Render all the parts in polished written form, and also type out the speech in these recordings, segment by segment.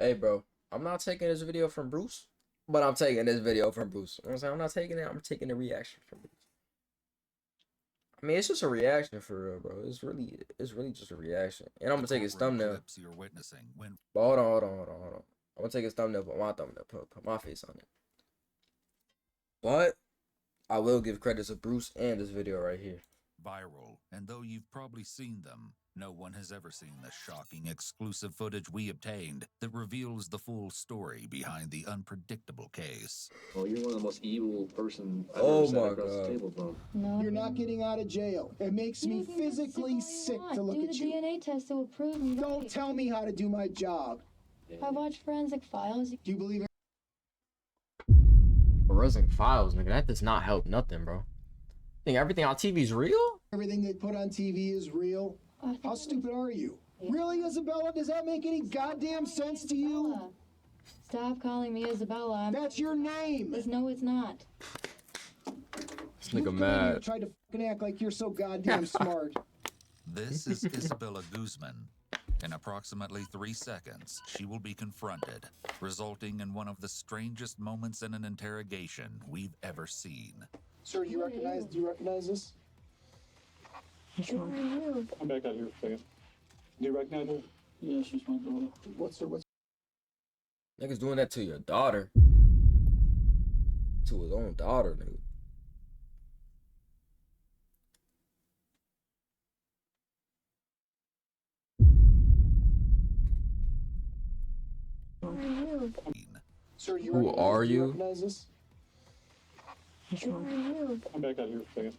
Hey, bro, I'm not taking this video from Bruce, but I'm taking this video from Bruce. You know what I'm saying? I'm not taking it. I'm taking the reaction from Bruce. I mean, it's just a reaction for real, bro. It's really just a reaction. And I'm gonna take his thumbnail. You're witnessing when But hold on. I'm gonna take his thumbnail, put my thumbnail, put my face on it. But I will give credit to Bruce and this video right here. viral, and though you've probably seen them, no one has ever seen the shocking exclusive footage we obtained that reveals the full story behind the unpredictable case. Oh, you're one of the most evil person I've Oh ever sat my across the God. table from. No. You're not getting out of jail. It makes me physically sick to look do at the you. DNA test that will prove me Don't right. tell me how to do my job. I watched Forensic Files. Do you believe Forensic Files, nigga, that does not help nothing, bro. Think everything on TV is real? everything they put on TV is real? How stupid are you? Really, Isabella? Does that make any goddamn sense to you? Isabella. Stop calling me Isabella. That's your name. No, it's not. This You nigga come in here mad. and tried to fucking act like you're so goddamn smart. This is Isabella Guzman. In approximately 3 seconds, she will be confronted, resulting in one of the strangest moments in an interrogation we've ever seen. Sir, do you recognize this? Who are you? Come back out here for a second. Do you recognize her? Yeah, she's my daughter. What's Niggas doing that to your daughter. To his own daughter, nigga. Who are you? Sir, Who are you? recognize this? Who are you? Come back out here for a second.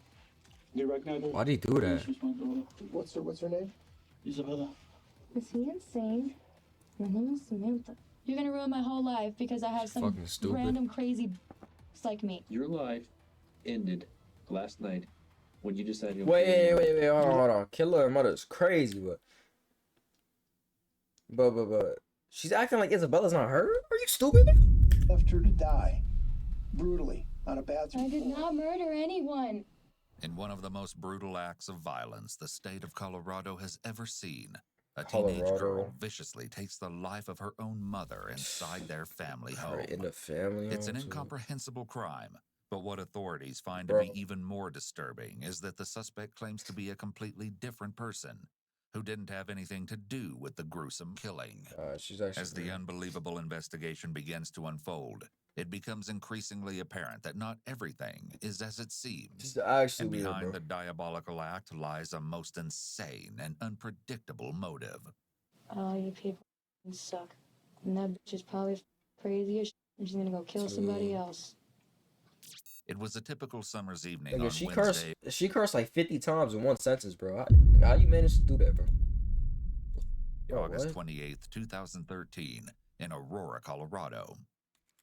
Do you recognize her? Why'd he do Yeah, that? she's my daughter. What's her name? Isabella. Is he insane? My name is Samantha. You're gonna ruin my whole life because I have some Fucking stupid. random crazy like me. Your life ended last night when you decided to Wait, hold on. Killer mother's crazy, but she's acting like Isabella's not her? Are you stupid? Left her to die. Brutally. On a bathroom I did floor. not murder anyone. In one of the most brutal acts of violence the state of Colorado has ever seen, a teenage girl Colorado. viciously takes the life of her own mother inside their family home. Right in the family. It's an home, too. incomprehensible crime, but what authorities find Bro. to be even more disturbing is that the suspect claims to be a completely different person who didn't have anything to do with the gruesome killing. She's actually. As the unbelievable investigation begins to unfold, it becomes increasingly apparent that not everything is as it seems. She's actually And weird, behind bro. the diabolical act lies a most insane and unpredictable motive. All you people suck. And that bitch is probably crazy as shit, and she's gonna go kill somebody else. It was a typical summer's evening Nigga, on she Wednesday. cursed like 50 times in one sentence, bro. How you managed to do that, bro? Yo, August what? 28th, 2013, in Aurora, Colorado.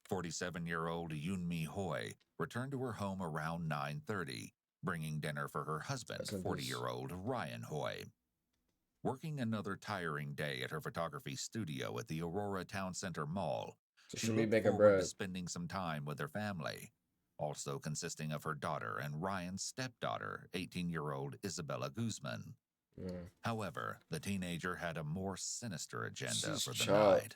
47-year-old Yoonmi Hoi returned to her home around 9:30, bringing dinner for her husband, That's in this. 40-year-old Ryan Hoi. Working another tiring day at her photography studio at the Aurora Town Center Mall, So she she be looked making forward to bread. spending some time with her family, also consisting of her daughter and Ryan's stepdaughter, 18-year-old Isabella Guzman. Mm. However, the teenager had a more sinister agenda She's for a the child. night.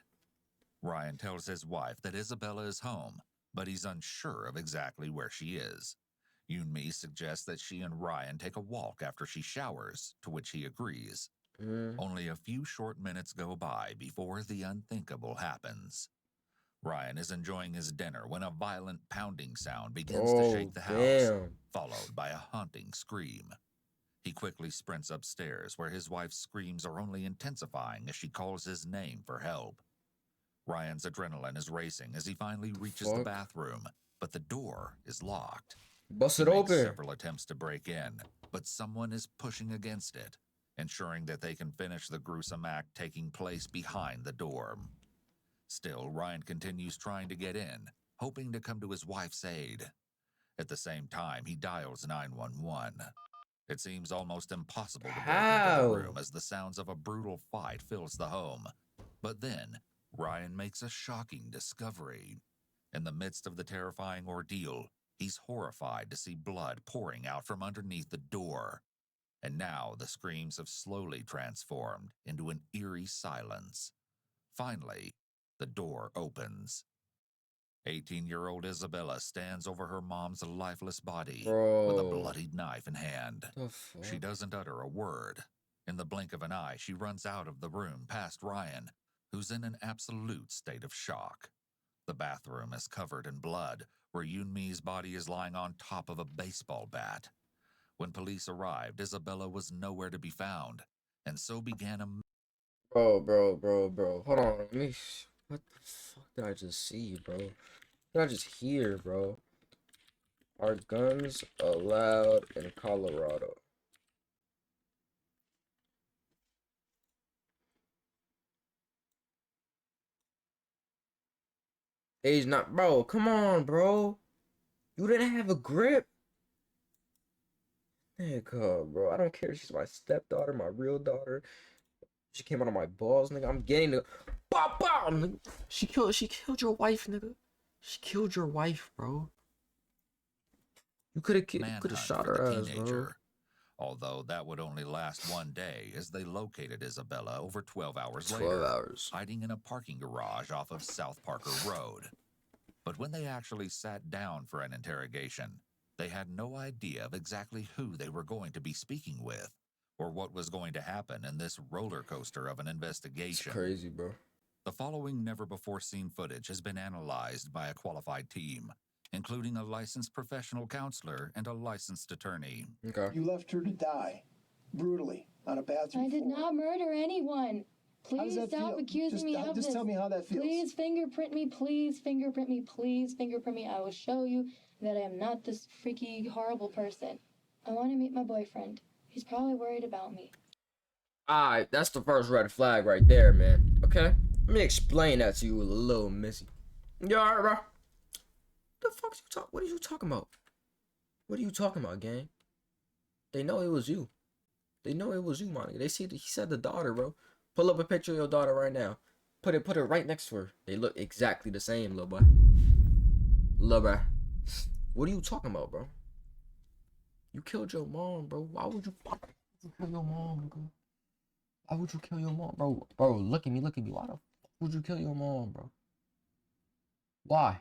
Ryan tells his wife that Isabella is home, but he's unsure of exactly where she is. Yoonmi suggests that she and Ryan take a walk after she showers, to which he agrees. Mm. Only a few short minutes go by before the unthinkable happens. Ryan is enjoying his dinner when a violent pounding sound begins to shake the house, damn. followed by a haunting scream. He quickly sprints upstairs, where his wife's screams are only intensifying as she calls his name for help. Ryan's adrenaline is racing as he finally reaches the Fuck. bathroom, but the door is locked. Bust He it makes open. several attempts to break in, but someone is pushing against it, ensuring that they can finish the gruesome act taking place behind the door. Still, Ryan continues trying to get in, hoping to come to his wife's aid. At the same time, he dials 911. It seems almost impossible to break into How? the room as the sounds of a brutal fight fills the home. But then, Ryan makes a shocking discovery. In the midst of the terrifying ordeal, he's horrified to see blood pouring out from underneath the door. And now the screams have slowly transformed into an eerie silence. Finally, The door opens. 18-year-old Isabella stands over her mom's lifeless body with a Bro. bloodied knife in hand. The fuck? She doesn't utter a word. In the blink of an eye, she runs out of the room past Ryan, who's in an absolute state of shock. The bathroom is covered in blood, where Yunmi's body is lying on top of a baseball bat. When police arrived, Isabella was nowhere to be found, and so began a... Bro. Hold on. Let me... What the fuck did I just see, bro? What did I just hear, bro? Are guns allowed in Colorado? Age not... Bro, come on, bro. You didn't have a grip? Nigga, bro. I don't care if she's my stepdaughter, my real daughter. She came out of my balls, nigga. I'm getting the... Bop, bop, nigga. She killed your wife, nigga. She killed your wife, bro. You could have shot her ass, bro. Although that would only last one day, as they located Isabella over 12 hours 12 later, hours. hiding in a parking garage off of South Parker Road. But when they actually sat down for an interrogation, they had no idea of exactly who they were going to be speaking with, or what was going to happen in this roller coaster of an It's investigation. crazy, bro. The following never-before-seen footage has been analyzed by a qualified team, including a licensed professional counselor and a licensed attorney. Okay. You left her to die. Brutally. On a bathroom I did floor. not murder anyone. How does Please that stop feel? accusing me of this. Just tell me how that feels. Please fingerprint me. Please fingerprint me. Please fingerprint me. I will show you that I am not this freaky, horrible person. I want to meet my boyfriend. He's probably worried about me. Alright, that's the first red flag right there, man. Okay? Let me explain that to you a little, Missy. You alright, bro? The fuck you talk? What are you talking about? What are you talking about, gang? They know it was you. They know it was you, Monica. They see he said the daughter, bro. Pull up a picture of your daughter right now. Put it right next to her. They look exactly the same, little boy. Little boy. What are you talking about, bro? You killed your mom, bro. Why would you kill your mom, bro? Why would you kill your mom, bro? Bro, look at me. Why the fuck would you kill your mom, bro? Why?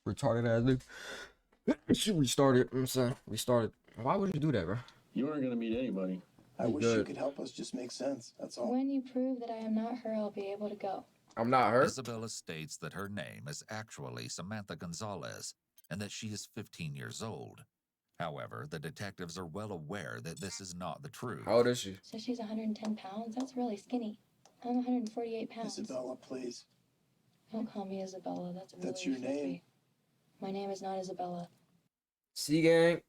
Retarded ass nigga. She restarted. I'm saying restarted. Why would you do that, bro? You weren't gonna meet anybody. I wish Good. you could help us just make sense. That's all. When you prove that I am not her, I'll be able to go. I'm not her. Isabella states that her name is actually Samantha Gonzalez and that she is 15 years old. However, the detectives are well aware that this is not the truth. How old is she? So she's 110 pounds? That's really skinny. I'm 148 pounds. Isabella, please. Don't call me Isabella. That's really That's your freaky. name. My name is not Isabella. See, gang.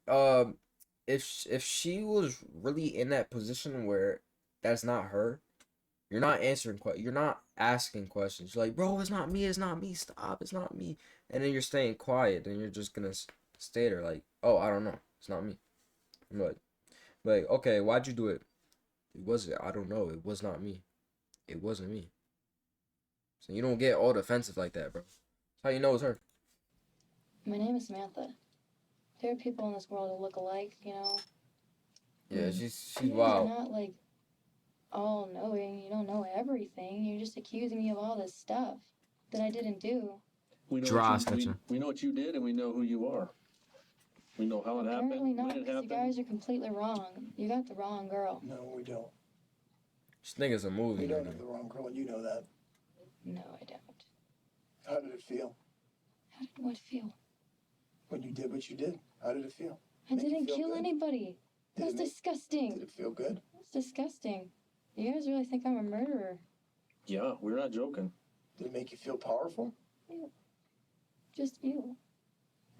If she was really in that position where that's not her, you're not answering questions. You're not asking questions. You're like, bro, it's not me. Stop. It's not me. And then you're staying quiet. Then you're just gonna stay there like, oh, I don't know. It's not me. I'm like, okay, why'd you do it? It wasn't. I don't know. It was not me. It wasn't me. So you don't get all defensive like that, bro. That's how you know it's her. My name is Samantha. There are people in this world who look alike, you know. Yeah, she's You guys wild. are not like all knowing. You don't know everything. You're just accusing me of all this stuff that I didn't do. We know Dry what you, snitching. we know what you did, and we know who you are. We know how it happened, Apparently not, when it because you happened. guys are completely wrong. You got the wrong girl. No, we don't. This nigga's a movie. We don't nigga. have the wrong girl, and you know that. No, I don't. How did it feel How did what feel? when you did what you did? How did it feel? I Make you didn't feel kill good? anybody. Did That's it make- disgusting. Did it feel good? That's disgusting. You guys really think I'm a murderer? Yeah, we're not joking. Did it make you feel powerful? Just you.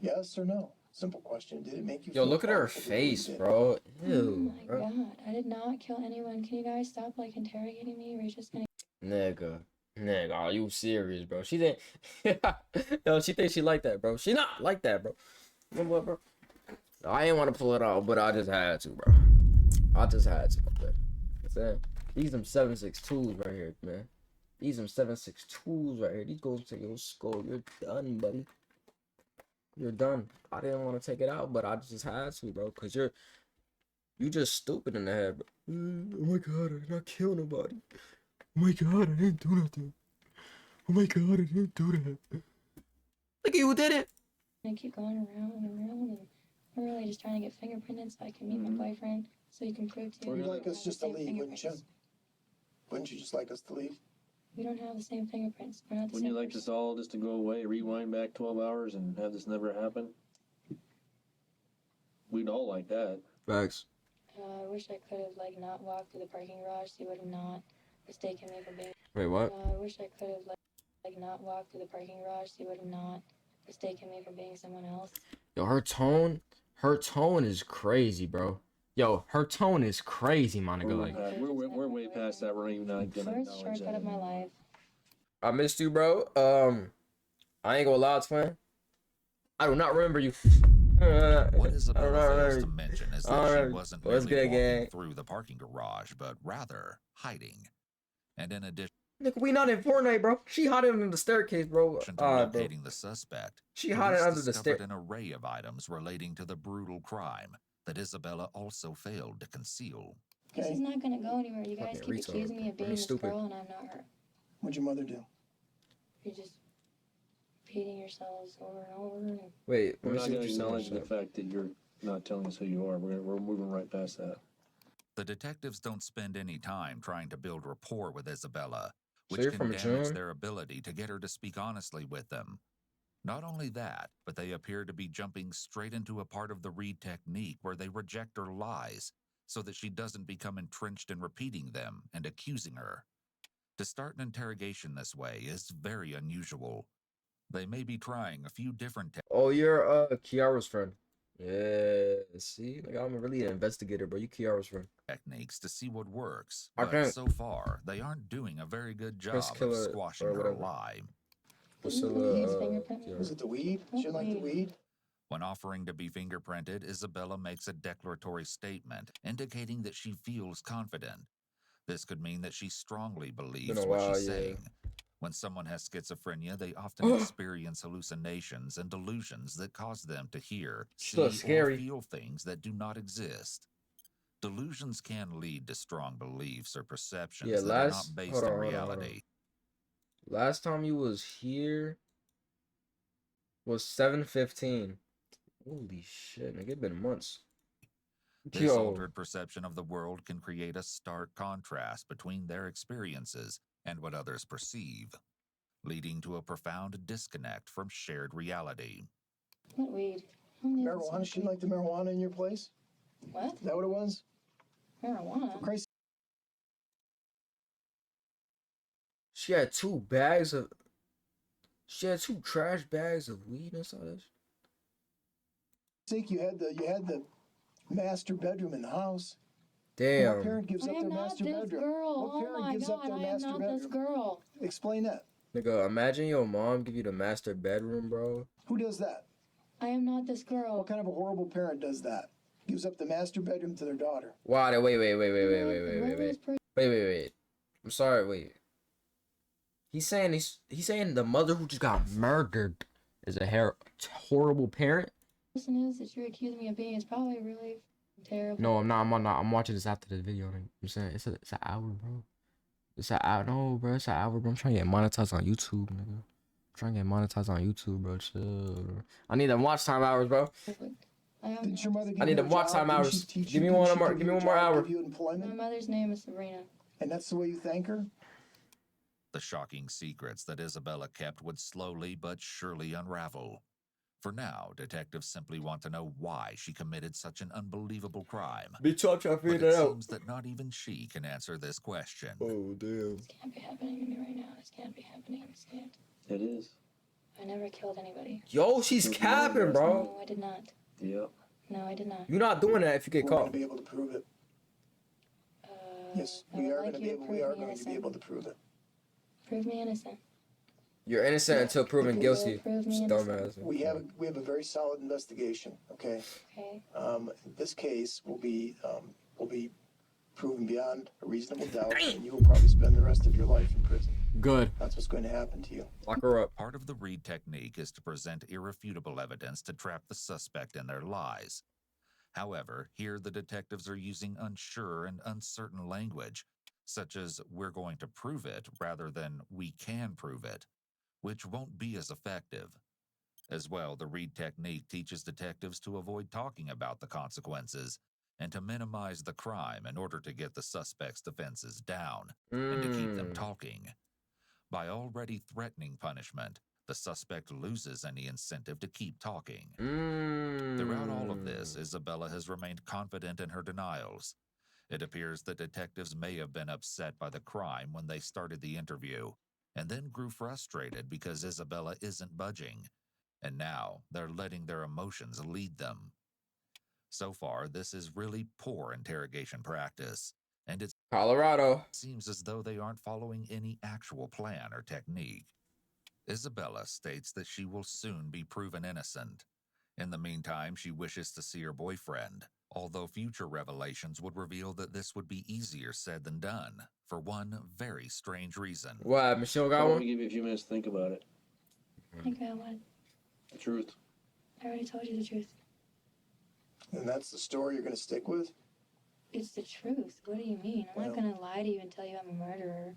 Yes or no? Simple question. Did it make you Yo, feel look at her powerful to do what you face, did? bro. Oh Ew, my bro. god, I did not kill anyone. Can you guys stop like interrogating me? Or are you just gonna Nigga, are you serious, bro? She think, yo, she thinks she like that, bro. She not like that, bro. You know what, bro? I didn't want to pull it out, but I just had to, bro. I just had to, man. Saying these them 7.62s right here, man. These them 7.62s right here. These goes to your skull. You're done, buddy. You're done. I didn't want to take it out, but I just had to, bro. Cause you just stupid in the head, bro. Oh my god, I did not kill nobody. Oh my god, I didn't do nothing. Oh my god, I didn't do that. Look at you did it. I keep going around and around, and I'm really just trying to get fingerprinted so I can meet my boyfriend, so you can prove to you. You'd we like don't us have just the to same leave, wouldn't you? fingerprints. Wouldn't you just like us to leave? We don't have the same fingerprints. We're not the Wouldn't you same like person. this all just to go away, rewind back 12 hours and have this never happen? We'd all like that. Facts. I wish I could have not walked through the parking garage, so you would have not mistaken me for being. Wait, what? I wish I could have not walked through the parking garage, so you would have not mistaken me for being someone else. Yo, her tone is crazy, bro. Yo, her tone is crazy, my nigga. Like, We're way past that. We're even not gonna First acknowledge shortcut of my that. life. I missed you, bro. I ain't gonna lie, twin. I do not remember you. What Isabella fails to mention is that she wasn't What's really good, walking gang? through the parking garage, but rather hiding. And in addition Nigga, we not in Fortnite, bro. She hiding under the staircase, bro. to Bro. locating the suspect, She hiding police under the discovered stair. an array of items relating to the brutal crime that Isabella also failed to conceal. This is not gonna go anywhere. You guys Fucking keep retard, accusing me of bro. being He's this stupid. girl, and I'm not her. What'd your mother do? You're just repeating yourselves over and over. And Wait, We're let me not see gonna what you're acknowledge saying. the fact that you're not telling us who you are. We're moving right past that. The detectives don't spend any time trying to build rapport with Isabella, So which you're can from damage June? their ability to get her to speak honestly with them. Not only that, but they appear to be jumping straight into a part of the Reed technique where they reject her lies so that she doesn't become entrenched in repeating them and accusing her. To start an interrogation this way is very unusual. They may be trying a few different Oh, you're Kiara's friend. Yeah, see, like I'm really an investigator, bro. You Kiara's friend. techniques to see what works, I but can't- so far they aren't doing a very good Prince job of Killer squashing or her whatever. lie. Priscilla, fingerprint me? Was it the weed? She didn't like the weed? When offering to be fingerprinted, Isabella makes a declaratory statement indicating that she feels confident. This could mean that she strongly believes a what while, she's yeah. saying. When someone has schizophrenia, they often experience hallucinations and delusions that cause them to hear, She see, looks scary. or feel things that do not exist. Delusions can lead to strong beliefs or perceptions Yeah, that are not based hold on, in hold on, hold on. reality. Last time you was here was 7/15. Holy shit, nigga, it been months. This Yo, altered perception of the world can create a stark contrast between their experiences and what others perceive, leading to a profound disconnect from shared reality. what weed? I don't need this Marijuana? She weed. didn't like the marijuana in your place? What? Is that what it was? For Marijuana? Christ's she had two trash bags of weed inside this. sake, you had the master bedroom in the house. What Damn. parent gives I up am their not master this bedroom? girl. What Oh parent my gives up god, their I am master not bedroom? this girl. Explain that. Nigga, imagine your mom give you the master bedroom, bro. Who does that? I am not this girl. What kind of a horrible parent does that? Gives up the master bedroom to their daughter. Wow, wait. Whoever this person Wait. I'm sorry, wait. He's saying the mother who just got murdered is a horrible parent? is that you're accusing me of being is probably really terrible. No, I'm not. I'm watching this after the video. I'm saying it's an hour, bro. It's an hour. No, bro. It's an hour, bro. I'm trying to get monetized on YouTube, nigga. I'm trying to get monetized on YouTube, bro. Chill, bro. I need them watch time hours, bro. Didn't your mother give I need you a them watch job? time Didn't hours. she teach Give you? me one Didn't she more. give Give you me a one more job, hour. Give you My employment? mother's name is Sabrina. And that's the way you thank her? The shocking secrets that Isabella kept would slowly but surely unravel. For now, detectives simply want to know why she committed such an unbelievable crime. Be trying to But figure it that out. seems that not even she can answer this question. Oh damn. This can't be happening to me right now. This can't be happening. This can't. It is. I never killed anybody. Yo, she's capping, bro. No, I did not. Yep. No, I did not. You're not doing that if you get We're going caught. to be able to prove it. Yes, I we would are like going to you be to able. prove We are me going to be innocent. able to prove it. Prove me innocent. You're innocent until proven You guilty. will prove me Dumbass. innocent. We have a very solid investigation. Okay. Okay. This case will be proven beyond a reasonable doubt, and you will probably spend the rest of your life in prison. Good. That's what's going to happen to you. Lock her up. Part of the Reed technique is to present irrefutable evidence to trap the suspect in their lies. However, here the detectives are using unsure and uncertain language, such as "we're going to prove it" rather than "we can prove it," which won't be as effective. As well, the Reed technique teaches detectives to avoid talking about the consequences and to minimize the crime in order to get the suspect's defenses down and to keep them talking. By already threatening punishment, the suspect loses any incentive to keep talking. Throughout all of this, Isabella has remained confident in her denials. It appears that detectives may have been upset by the crime when they started the interview, and then grew frustrated because Isabella isn't budging, and now they're letting their emotions lead them. So far, this is really poor interrogation practice, and it Colorado. seems as though they aren't following any actual plan or technique. Isabella states that she will soon be proven innocent. In the meantime, she wishes to see her boyfriend, although future revelations would reveal that this would be easier said than done, for one very strange reason. What, Michelle got I'm one? gonna give you a few minutes to think about it. Think about what? The truth. I already told you the truth. And that's the story you're going to stick with? It's the truth. What do you mean? I'm not Well- gonna lie to you and tell you I'm a murderer.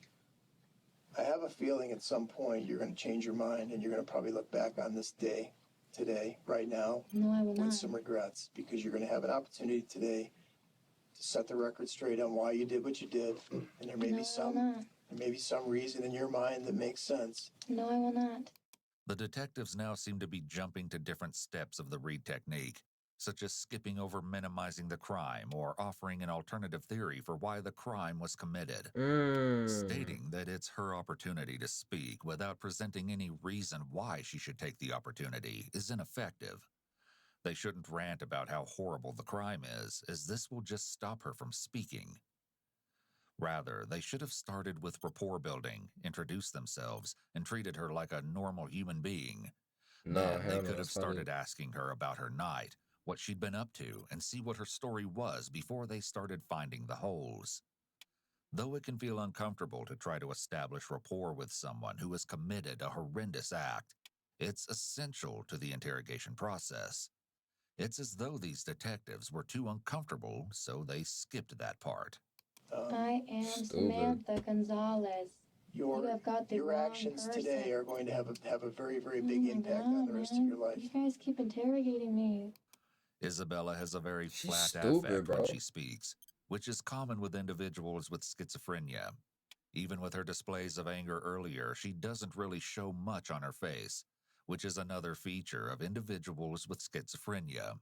I have a feeling at some point you're going to change your mind and you're going to probably look back on this day, today, right now, No, I will with not. some regrets, because you're going to have an opportunity today to set the record straight on why you did what you did, and there may No, be I will not. some reason in your mind that makes sense. No, I will not. The detectives now seem to be jumping to different steps of the Reed technique, such as skipping over minimizing the crime or offering an alternative theory for why the crime was committed. Stating that it's her opportunity to speak without presenting any reason why she should take the opportunity is ineffective. They shouldn't rant about how horrible the crime is, as this will just stop her from speaking. Rather, they should have started with rapport building, introduced themselves, and treated her like a normal human being. No, Then they hell no, could have that's funny. started asking her about her night, what she'd been up to, and see what her story was before they started finding the holes. Though it can feel uncomfortable to try to establish rapport with someone who has committed a horrendous act, it's essential to the interrogation process. It's as though these detectives were too uncomfortable, so they skipped that part. I am Stupid. Samantha Gonzalez. You Your have got the your wrong actions person. today are going to have a very, very Oh big my impact God, on the rest of man. your life. You guys keep interrogating me. Isabella has a very She's flat stupid, affect bro. when she speaks, which is common with individuals with schizophrenia. Even with her displays of anger earlier, she doesn't really show much on her face, which is another feature of individuals with schizophrenia.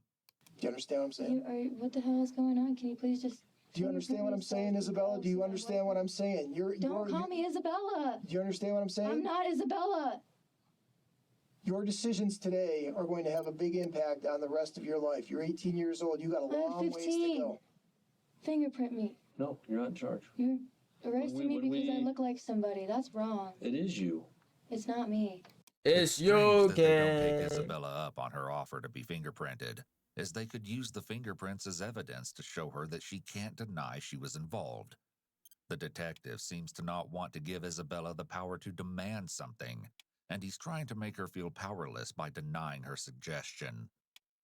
Do you understand what I'm saying? What the hell is going on? Can you please just... Do you understand what I'm saying, Isabella? Do you understand what I'm saying? Don't call me Isabella. Do you understand what I'm saying? I'm not Isabella. Your decisions today are going to have a big impact on the rest of your life. You're 18 years old. You got a long ways to 15. go. Fingerprint me. No, you're not in charge. You're arresting me When because I we- look like somebody. That's wrong. It is you. It's not me. It's strange you that they don't take again. Isabella up on her offer to be fingerprinted, as they could use the fingerprints as evidence to show her that she can't deny she was involved. The detective seems to not want to give Isabella the power to demand something, and he's trying to make her feel powerless by denying her suggestion.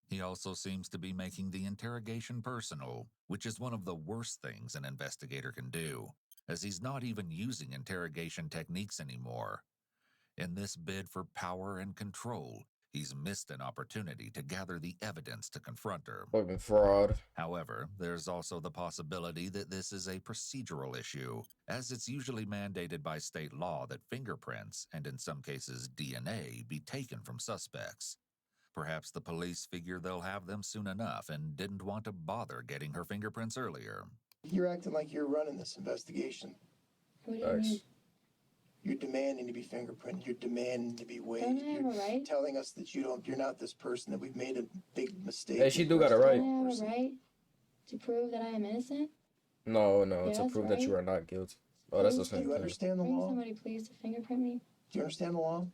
He also seems to be making the interrogation personal, which is one of the worst things an investigator can do, as he's not even using interrogation techniques anymore. In this bid for power and control, he's missed an opportunity to gather the evidence to confront her. Fucking fraud. However, there's also the possibility that this is a procedural issue, as it's usually mandated by state law that fingerprints, and in some cases DNA, be taken from suspects. Perhaps the police figure they'll have them soon enough and didn't want to bother getting her fingerprints earlier. You're acting like you're running this investigation. What do you mean? Thanks. You're demanding to be fingerprinted. You're demanding to be weighed. Don't I have You're a right? telling us that you're not this person, that we've made a big mistake. Hey, she do got a right. Don't I have a right to prove that I am innocent? No, to Yes, prove that you right? are not guilty. Oh, that's the Please same Do you thing. understand the Bring law? somebody please to fingerprint me. Do you understand the law?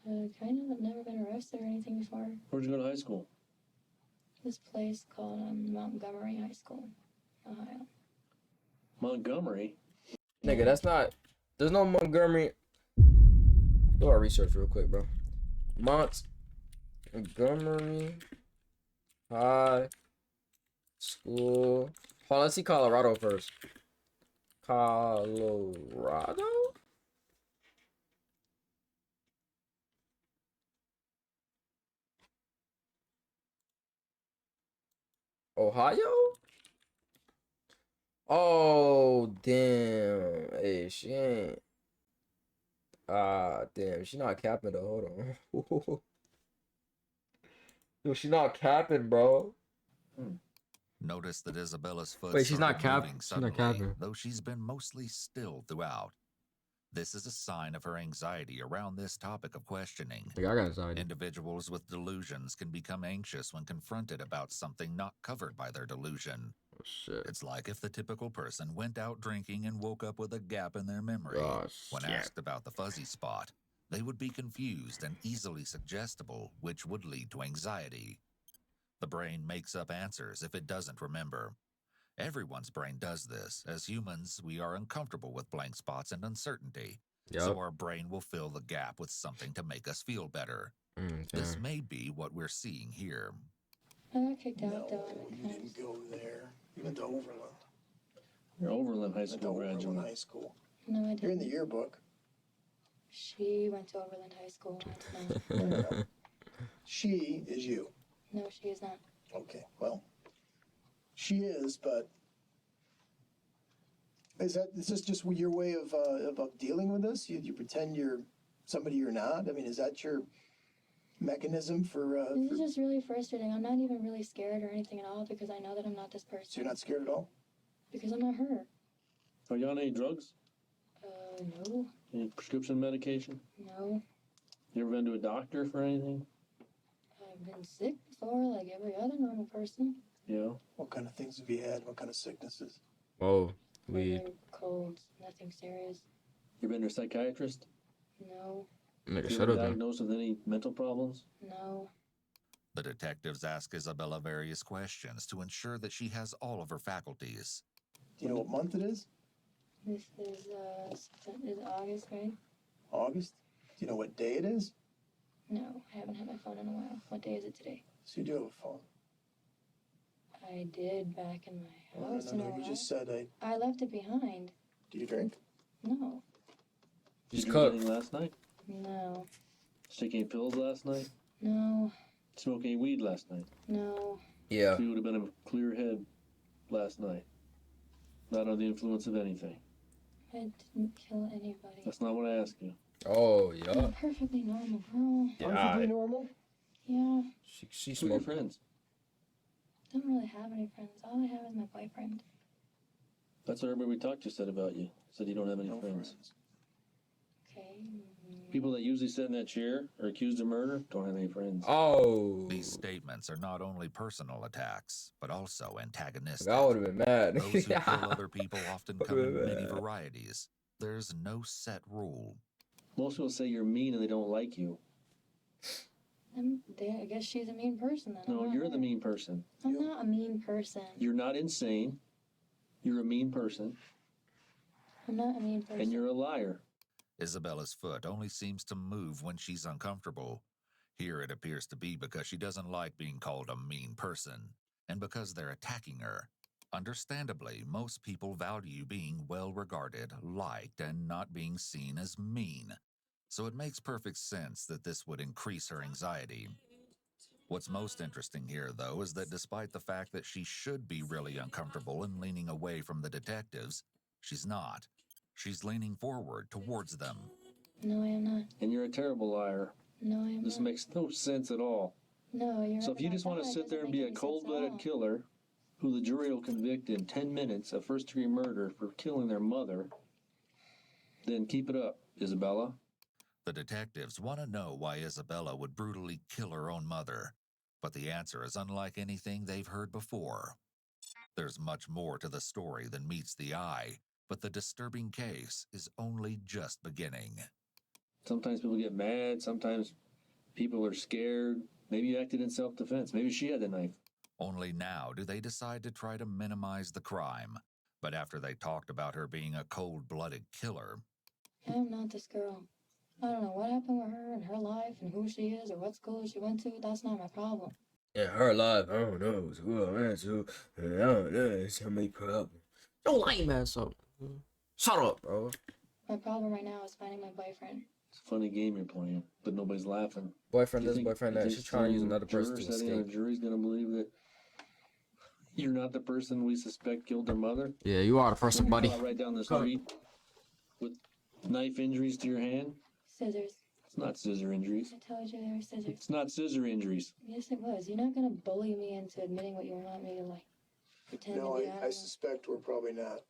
Kind of. I've never been arrested or anything before. Where'd you go to high school? This place called Montgomery High School, Ohio. Montgomery. Nigga, that's not. There's no Montgomery. Do our research real quick, bro. Montgomery High School. Hold on, let's see Colorado first. Colorado? Ohio? Oh, damn. Hey, she ain't. Damn. She not capping though. Hold on. Yo, she not capping, bro. Notice that Isabella's foot Wait, she's not started moving she's suddenly, not capping. though she's been mostly still throughout. This is a sign of her anxiety around this topic of questioning. Like, I got anxiety. Individuals with delusions can become anxious when confronted about something not covered by their delusion. Oh, shit. It's like if the typical person went out drinking and woke up with a gap in their memory. Oh, When shit. asked about the fuzzy spot, they would be confused and easily suggestible, which would lead to anxiety. The brain makes up answers if it doesn't remember. Everyone's brain does this. As humans, we are uncomfortable with blank spots and uncertainty. Yep. So our brain will fill the gap with something to make us feel better. This may be what we're seeing here. I got kicked out No, though. you didn't go there. You went to Overland. You're Overland High You went to School Overland graduate. High School. No, I You're in the didn't. yearbook. She went to Overland High School. No, She is you. no, she is not. Okay, well, she is, but is this just your way of dealing with this? You pretend you're somebody you're not? I mean, is that your mechanism for This is just really frustrating. I'm not even really scared or anything at all because I know that I'm not this so person. you're not scared at all? Because I'm not her. Are you on any drugs? No, Any prescription medication? no. You ever been to a doctor for anything? I've been sick before, like every other normal person. Yeah. What kind of things have you had? What kind of sicknesses? Whoa. Weed. Fever, colds, nothing serious. You been to a psychiatrist? No, Nigga, You shut ever up, then. diagnosed with any mental problems? no. The detectives ask Isabella various questions to ensure that she has all of her faculties. Do you know what month it is? This is August, right? August? Do you know what day it is? No, I haven't had my phone in a while. What day is it today? So you do have a phone. I did back in my No, house in a you while. just said I left it behind. do you drink? No, Did Just you cook. do anything last night? no, Take any pills last night? no, Smoke any weed last night? no. Yeah. So you would have been in a clear head last night. Not under the influence of anything. I didn't kill anybody. That's not what I asked you. Oh, I'm yeah. a perfectly normal girl. Yeah. Perfectly normal? Yeah, She Who are your smoked. friends? don't really have any friends. All I have is my boyfriend. That's what everybody we talked to said about you. Said you don't have any No friends. Okay. People that usually sit in that chair or accused of murder don't have any friends. Oh. These statements are not only personal attacks, but also antagonistic. I would have been mad. Those who kill other people often come in many Yeah. varieties. There's no set rule. Most people say you're mean and they don't like you. I guess she's a mean person then. I'm No, not you're the her. mean person. I'm not a mean person. You're not insane. You're a mean person. I'm not a mean person. And you're a liar. Isabella's foot only seems to move when she's uncomfortable. Here it appears to be because she doesn't like being called a mean person, and because they're attacking her. Understandably, most people value being well regarded, liked, and not being seen as mean. So it makes perfect sense that this would increase her anxiety. What's most interesting here, though, is that despite the fact that she should be really uncomfortable and leaning away from the detectives, she's not. She's leaning forward towards them. No, I am not. And you're a terrible liar. No, I am This not. makes no sense at all. No, you're So right if you about just want to that. It sit there doesn't and be make a any sense at cold-blooded all. killer who the jury will convict in 10 minutes of first-degree murder for killing their mother, then keep it up, Isabella. The detectives want to know why Isabella would brutally kill her own mother, but the answer is unlike anything they've heard before. There's much more to the story than meets the eye, but the disturbing case is only just beginning. Sometimes people get mad. Sometimes people are scared. Maybe you acted in self-defense. Maybe she had the knife. Only now do they decide to try to minimize the crime. But after they talked about her being a cold-blooded killer, I'm not this girl. I don't know what happened with her and her life and who she is or what school she went to. That's not my problem. In her life, I don't know who I went to. I don't know. It's how many problems. Don't lame ass up. Shut up, bro. My problem right now is finding my boyfriend. It's a funny game you're playing, but nobody's laughing. Boyfriend Do you this, think- boyfriend you that. think She's trying to use some another person juror to sitting on a escape. jury's gonna believe that you're not the person we suspect killed their mother? Yeah, you are the person, buddy. Caught right down the Cut. street with knife injuries to your hand. Scissors. It's not scissor injuries. I told you they were scissors. It's not scissor injuries. Yes, it was. You're not gonna bully me into admitting what you want me to like. Pretend No, to be. I suspect we're probably not.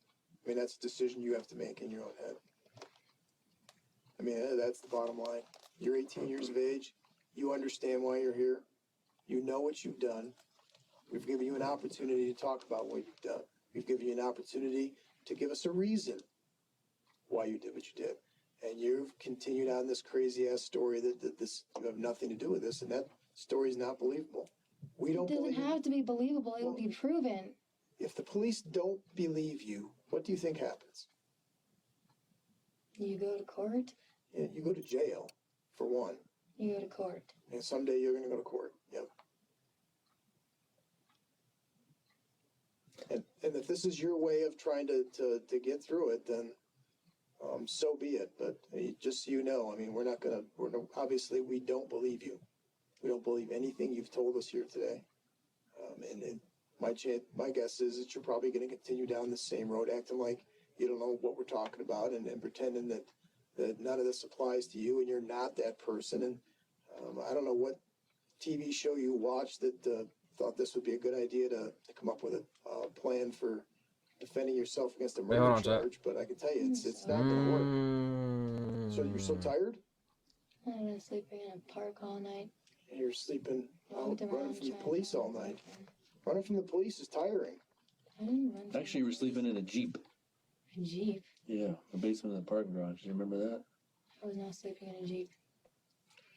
I mean, that's a decision you have to make in your own head. I mean, that's the bottom line. You're 18 years of age. You understand why you're here. You know what you've done. We've given you an opportunity to talk about what you've done. We've given you an opportunity to give us a reason why you did what you did. And you've continued on this crazy ass story that this, you have nothing to do with this, and that story is not believable. We It don't doesn't believe have to be believable. It will be proven. If the police don't believe you, what do you think happens? You go to court. Yeah, you go to jail, for one. You go to court. And someday you're going to go to court. Yep. And if this is your way of trying to get through it, then so be it. But just so you know, I mean, obviously we don't believe you. We don't believe anything you've told us here today. And my guess is that you're probably going to continue down the same road, acting like you don't know what we're talking about and pretending that none of this applies to you and you're not that person. And I don't know what TV show you watched that thought this would be a good idea to come up with a plan for defending yourself against a Wait, hold murder on, Jack. charge, but I can tell you it's not going to work. So you're so tired? I've been sleeping in a park all night. And you're sleeping out, Walked running around from the trying to police find all my night. boyfriend. Running from the police is tiring. I didn't run. from Actually, you were sleeping in a Jeep. a Jeep. Yeah, the basement of the parking garage. Do you remember that? I was not sleeping in a Jeep.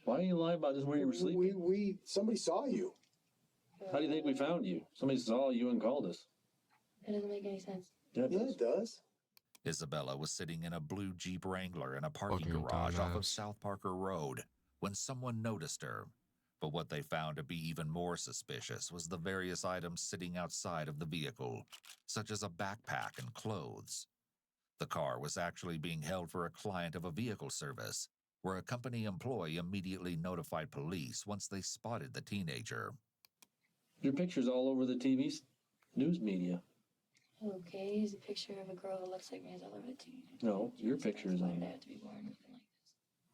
Why are you lying about just where you were sleeping? Somebody saw you. How do you think we found you? Somebody saw you and called us. That doesn't make any sense. Yeah, it Yeah, does. it does. Isabella was sitting in a blue Jeep Wrangler in a parking Fucking garage off of dumbass. South Parker Road when someone noticed her. But what they found to be even more suspicious was the various items sitting outside of the vehicle, such as a backpack and clothes. The car was actually being held for a client of a vehicle service, where a company employee immediately notified police once they spotted the teenager. Your picture's all over the TV news media. Okay, here's a picture of a girl that looks like me as I love it too. No, your picture is Why on did I there. have to be born looking like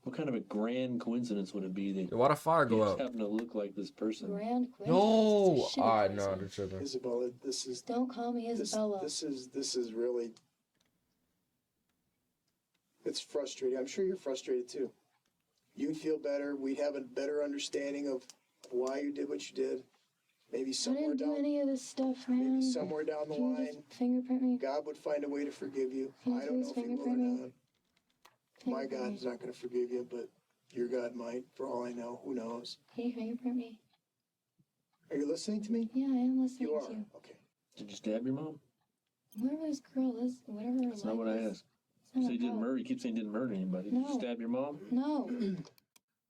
What kind of a grand coincidence would it be that Yo, why the fire you go just up? happen to look like this this? person? Grand coincidence. No! It's a shitty Alright, no, person. they're tripping. Isabella, this is Don't call me Isabella. This is really, it's frustrating. I'm sure you're frustrated too. You'd feel better. We'd have a better understanding of why you did what you did. Maybe I somewhere didn't do down, any of this stuff, man. maybe somewhere down the Can you line, just fingerprint me? God would find a way to forgive you. Can you I don't know please if he will or fingerprint me? not. My Fingerprint me. God's not going to forgive you, but your God might. For all I know, who knows? Can you fingerprint me? Are you listening to me? Yeah, I am listening You are. to you. Okay. Did you stab your mom? Whoever this girl is, whatever her That's not what I life is, asked. it's You not say you didn't about- murder. You keep saying you didn't murder anybody. Did you No. stab your mom? No.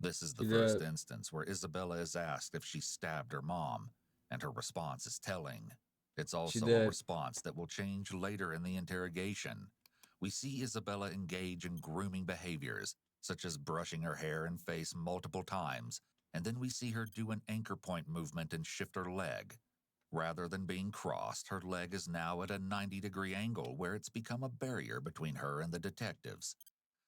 This is the She first did. instance where Isabella is asked if she stabbed her mom, and her response is telling. It's also a did. response that will change later in the interrogation. We see Isabella engage in grooming behaviors, such as brushing her hair and face multiple times, and then we see her do an anchor point movement and shift her leg. Rather than being crossed, her leg is now at a 90-degree angle where it's become a barrier between her and the detectives.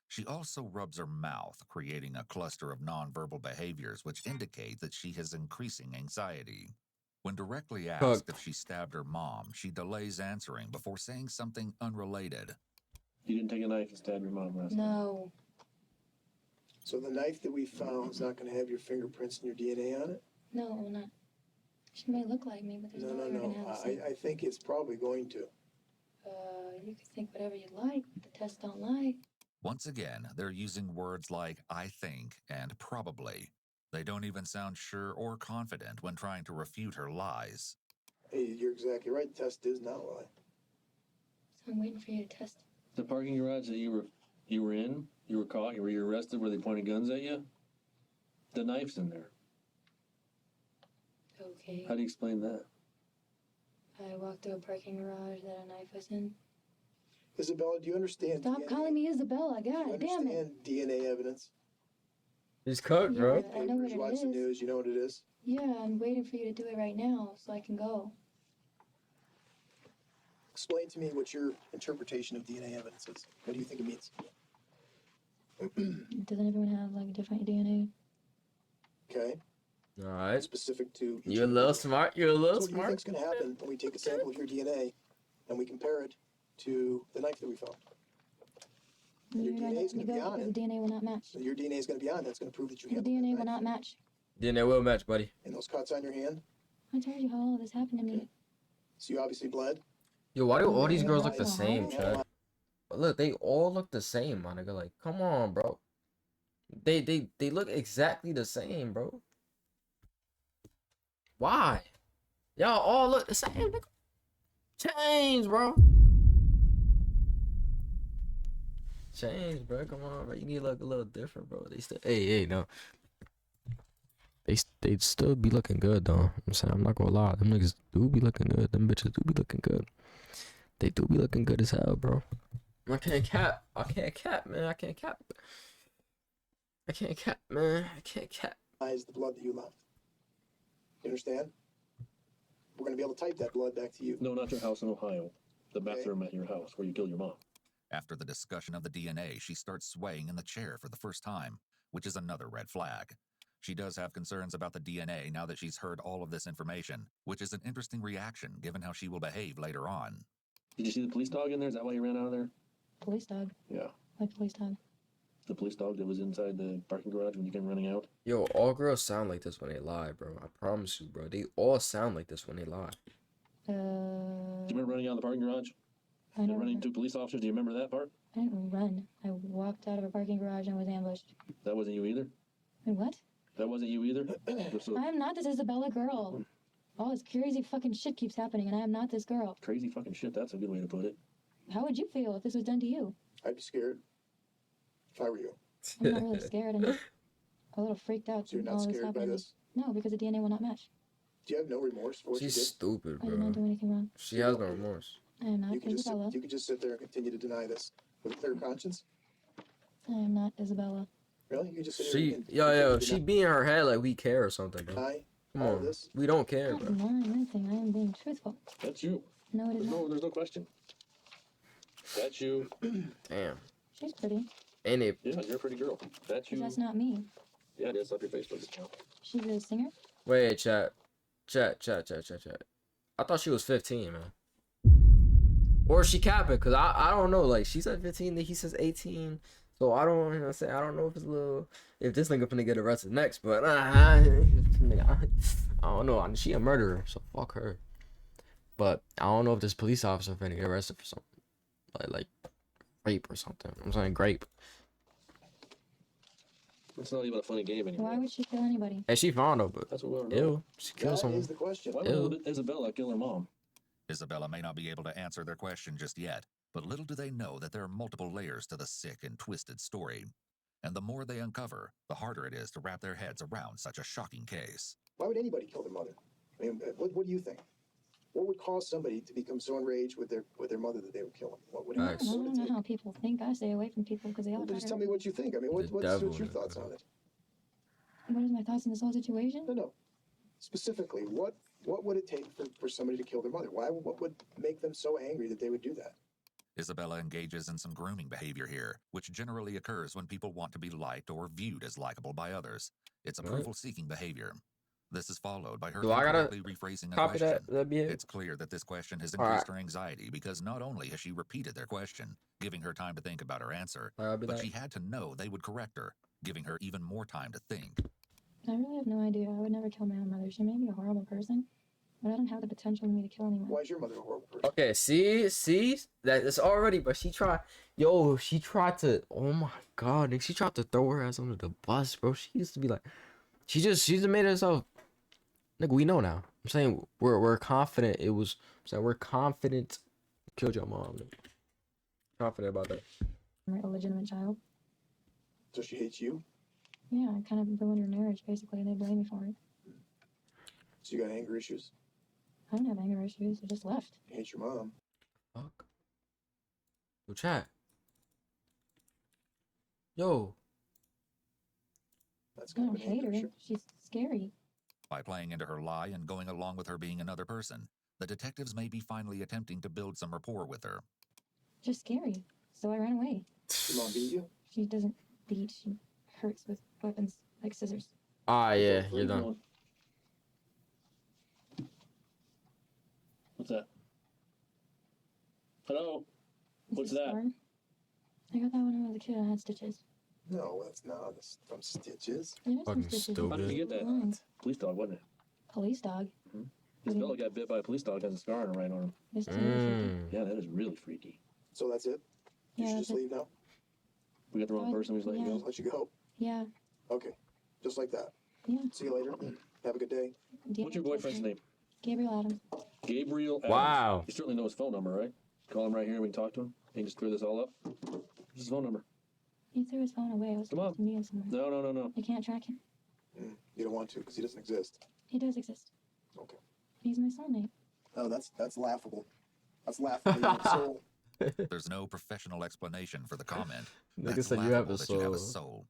She also rubs her mouth, creating a cluster of nonverbal behaviors which indicate that she has increasing anxiety. When directly asked Cooked. if she stabbed her mom, she delays answering before saying something unrelated. You didn't take a knife and stab your mom last night. No. So the knife that we found is not going to have your fingerprints and your DNA on it? No, it will not. She may look like me, but there's No, no, no, way we're no. gonna have the same. I think it's probably going to. You can think whatever you like, but the tests don't lie. Once again, they're using words like I think and probably. They don't even sound sure or confident when trying to refute her lies. Hey, you're exactly right. The test does not lie. So I'm waiting for you to test. The parking garage that you were in, you were caught, were you arrested where they pointed guns at you? The knife's in there. Okay. How do you explain that? I walked through a parking garage that a knife was in. Isabella, do you understand Stop DNA? calling me Isabella. Do you God damn it. understand DNA evidence? He's cooked, Yeah, bro. Read I know what papers, it watch the is. news, you know what it is? Yeah, I'm waiting for you to do it right now so I can go. Explain to me what your interpretation of DNA evidence is. What do you think it means? Doesn't everyone have like different DNA? Okay, All right. specific to each You're a little individual. smart. You're a So little what do you smart. think's going to happen when we take a sample of your DNA and we compare it to the knife that we found? Your Maybe I DNA is need going to to be go on because the it. DNA will not match. So your DNA is going to be on. That's going to prove that you The handled DNA that will knife. not match. Then they will match, buddy. And those cuts on your hand. I told you how all this happened to me. So you obviously bled. Yo, why do all these Yeah, girls look that's the not same, hard. Chad? Look, they all look the same, my nigga. Like, come on, bro. They look exactly the same, bro. Why? Y'all all look the same, nigga. Change, bro. Change, bro. Come on, bro. You need to look a little different, bro. They still, hey, no. They still be looking good, though. I'm saying, I'm not gonna lie. Them niggas do be looking good. Them bitches do be looking good. They do be looking good as hell, bro. I can't cap. I can't cap, man. I can't cap. I can't cap, man. I can't cap. Is the blood that you left. You understand? We're going to be able to type that blood back to you. No, not your house in Ohio. The Okay. bathroom at your house where you killed your mom. After the discussion of the DNA, she starts swaying in the chair for the first time, which is another red flag. She does have concerns about the DNA now that she's heard all of this information, which is an interesting reaction given how she will behave later on. Did you see the police dog in there? Is that why you ran out of there? Police dog. Yeah. Like police dog. The police dog that was inside the parking garage when you came running out? Yo, all girls sound like this when they lie, bro. I promise you, bro. They all sound like this when they lie. Do you remember running out of the parking garage? I And never. running into police officers? Do you remember that part? I didn't run. I walked out of a parking garage and was ambushed. That wasn't you either? And what? That wasn't you either? So I am not this Isabella girl. All this crazy fucking shit keeps happening, and I am not this girl. crazy fucking shit. That's a good way to put it. How would you feel if this was done to you? I'd be scared if I were you. I'm not really scared. I'm just a little freaked out. So you're from not all this scared by happening. this? No, because the DNA will not match. Do you have no remorse for what She's you did? stupid, I did not bro. do anything wrong. She has no remorse. I am not You could Isabella. just sit there and continue to deny this with a clear conscience. I am not Isabella. Really? You could just sit She, there and yo, continue to she be in her head like we care or something, bro. deny Come all of on, this. we don't care, I'm bro. not anything. I am being truthful. That's you. No, it is not. There's no question. That's you. Damn. She's pretty, Ain't it? Yeah, you're a pretty girl. That's but you. that's not me. Yeah, it is. Up your Facebook account. She's a singer. Wait, chat. I thought she was 15, man. Or is she capping? Cause I don't know. Like she said 15, then he says 18. So I don't, you know what I'm saying? I don't know if it's a little, if this nigga finna get arrested next, but I don't know. She a murderer, so fuck her. But I don't know if this police officer finna get arrested for something. Like rape or something. I'm saying grape. It's not even a funny game anymore. Why would she kill anybody? And she found her, but That's what we want to know. ew, she killed That someone. is the question. Why Ew. would Isabella kill her mom? Isabella may not be able to answer their question just yet, but little do they know that there are multiple layers to the sick and twisted story. And the more they uncover, the harder it is to wrap their heads around such a shocking case. Why would anybody kill their mother? I mean, what do you think? What would cause somebody to become so enraged with their mother that they would kill them? What would it, Facts. I what would don't it know take? how people think. I stay away from people because they all Well, try just to tell me what you think. I mean, what's your devil, thoughts on it? What is my thoughts on this whole situation? No. Specifically, what would it take for somebody to kill their mother? What would make them so angry that they would do that? Isabella engages in some grooming behavior here, which generally occurs when people want to be liked or viewed as likable by others. It's Right. approval-seeking behavior. This is followed by her Do I gotta incorrectly rephrasing a Copy question. that be it. It's clear that this question has All right. increased her anxiety because not only has she repeated their question, giving her time to think about her answer, I'll be but like, she had to know they would correct her, giving her even more time to think. I really have no idea. I would never kill my own mother. She may be a horrible person, but I don't have the potential in me to kill anyone. Why is your mother a horrible person? okay, see that it's already, but she tried to, oh my god, nigga, she tried to throw her ass under the bus, bro. She used to be like, she just made herself, nigga, we know now. I'm saying we're confident it was, I'm saying we're confident you killed your mom, nigga. Confident about that. I'm a illegitimate child. So she hates you? Yeah, I kind of ruined her marriage, basically, and they blame me for it. So you got anger issues? I don't have anger issues. I just left. You hate your mom? Fuck. Yo, chat. Yo. That's I kind of don't an hate her. picture. She's scary. By playing into her lie and going along with her being another person, the detectives may be finally attempting to build some rapport with her. Just scary. So I ran away. Your mom beat you? She doesn't beat. She hurts with weapons like scissors. Ah, yeah, Where you're you done. going? What's that? Hello? Is What's this that? scar? I got that when I was a kid. I had stitches. No, that's not. That's from Stitches. It is Fucking some stitches. stupid. How did you get that? Lines. Police dog, wasn't it? Police dog. This fella got bit by a police dog, has a scar on her right arm. This is really freaky. Yeah, that is really freaky. So that's it? You Yeah, should that's just it. leave now? We got the wrong person, we just let you I'll go. let you go. Yeah. Okay. Just like that. Yeah. See you later. Have a good day. What's your boyfriend's name? Gabriel Adams. Gabriel Adams. Wow. You certainly know his phone number, right? Call him right here, we can talk to him. He can just clear this all up. What's his phone number? He threw his phone away. I was Come on. supposed to meet him somewhere. No. I can't track him. You don't want to because he doesn't exist. He does exist. Okay. He's my soulmate. Oh, that's laughable. That's laughable. You have a soul. There's no professional explanation for the comment. Nigga That's said you have laughable a that you have a soul. soul.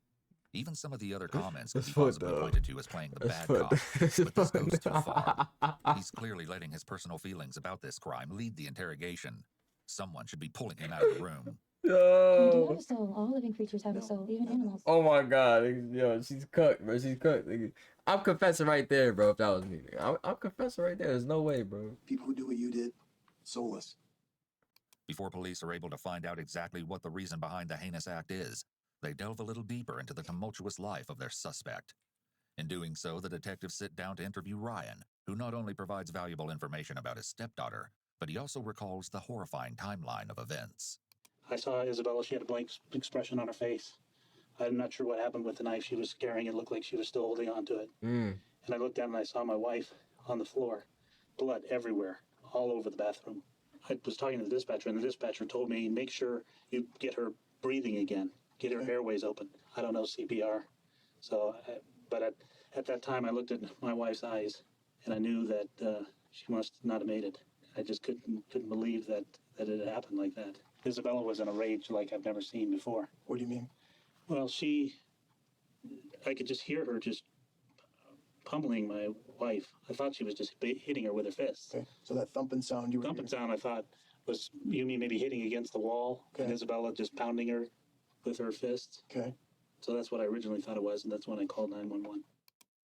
Even some of the other comments could That's be fucked possibly up. pointed to as playing the That's bad cop, fucked. That's but this fucked goes too far. up. He's clearly letting his personal feelings about this crime lead the interrogation. Someone should be pulling him out of the room. I do have Yo. a soul. All living creatures have a soul, even animals. Oh my god. Yo, she's cooked, bro. She's cooked. Nigga. I'm confessing right there, bro, if that was me. Nigga. I'm confessing right there. There's no way, bro. People who do what you did, soulless. Before police are able to find out exactly what the reason behind the heinous act is, they delve a little deeper into the tumultuous life of their suspect. In doing so, the detectives sit down to interview Ryan, who not only provides valuable information about his stepdaughter, but he also recalls the horrifying timeline of events. I saw Isabella. She had a blank expression on her face. I'm not sure what happened with the knife she was carrying. It looked like she was still holding on to it. And I looked down and I saw my wife on the floor, blood everywhere, all over the bathroom. I was talking to the dispatcher, and the dispatcher told me, make sure you get her breathing again, get her airways open. I don't know CPR. So, but at that time, I looked at my wife's eyes, and I knew that she must not have made it. I just couldn't believe that it had happened like that. Isabella was in a rage like I've never seen before. What do you mean? Well, I could just hear her just pummeling my wife. I thought she was just hitting her with her fists. Okay. So that thumping sound you were Thumping hearing. sound, I thought, was Yumi maybe hitting against the wall, and Okay. Isabella just pounding her with her fists. Okay. So that's what I originally thought it was, and that's when I called 911.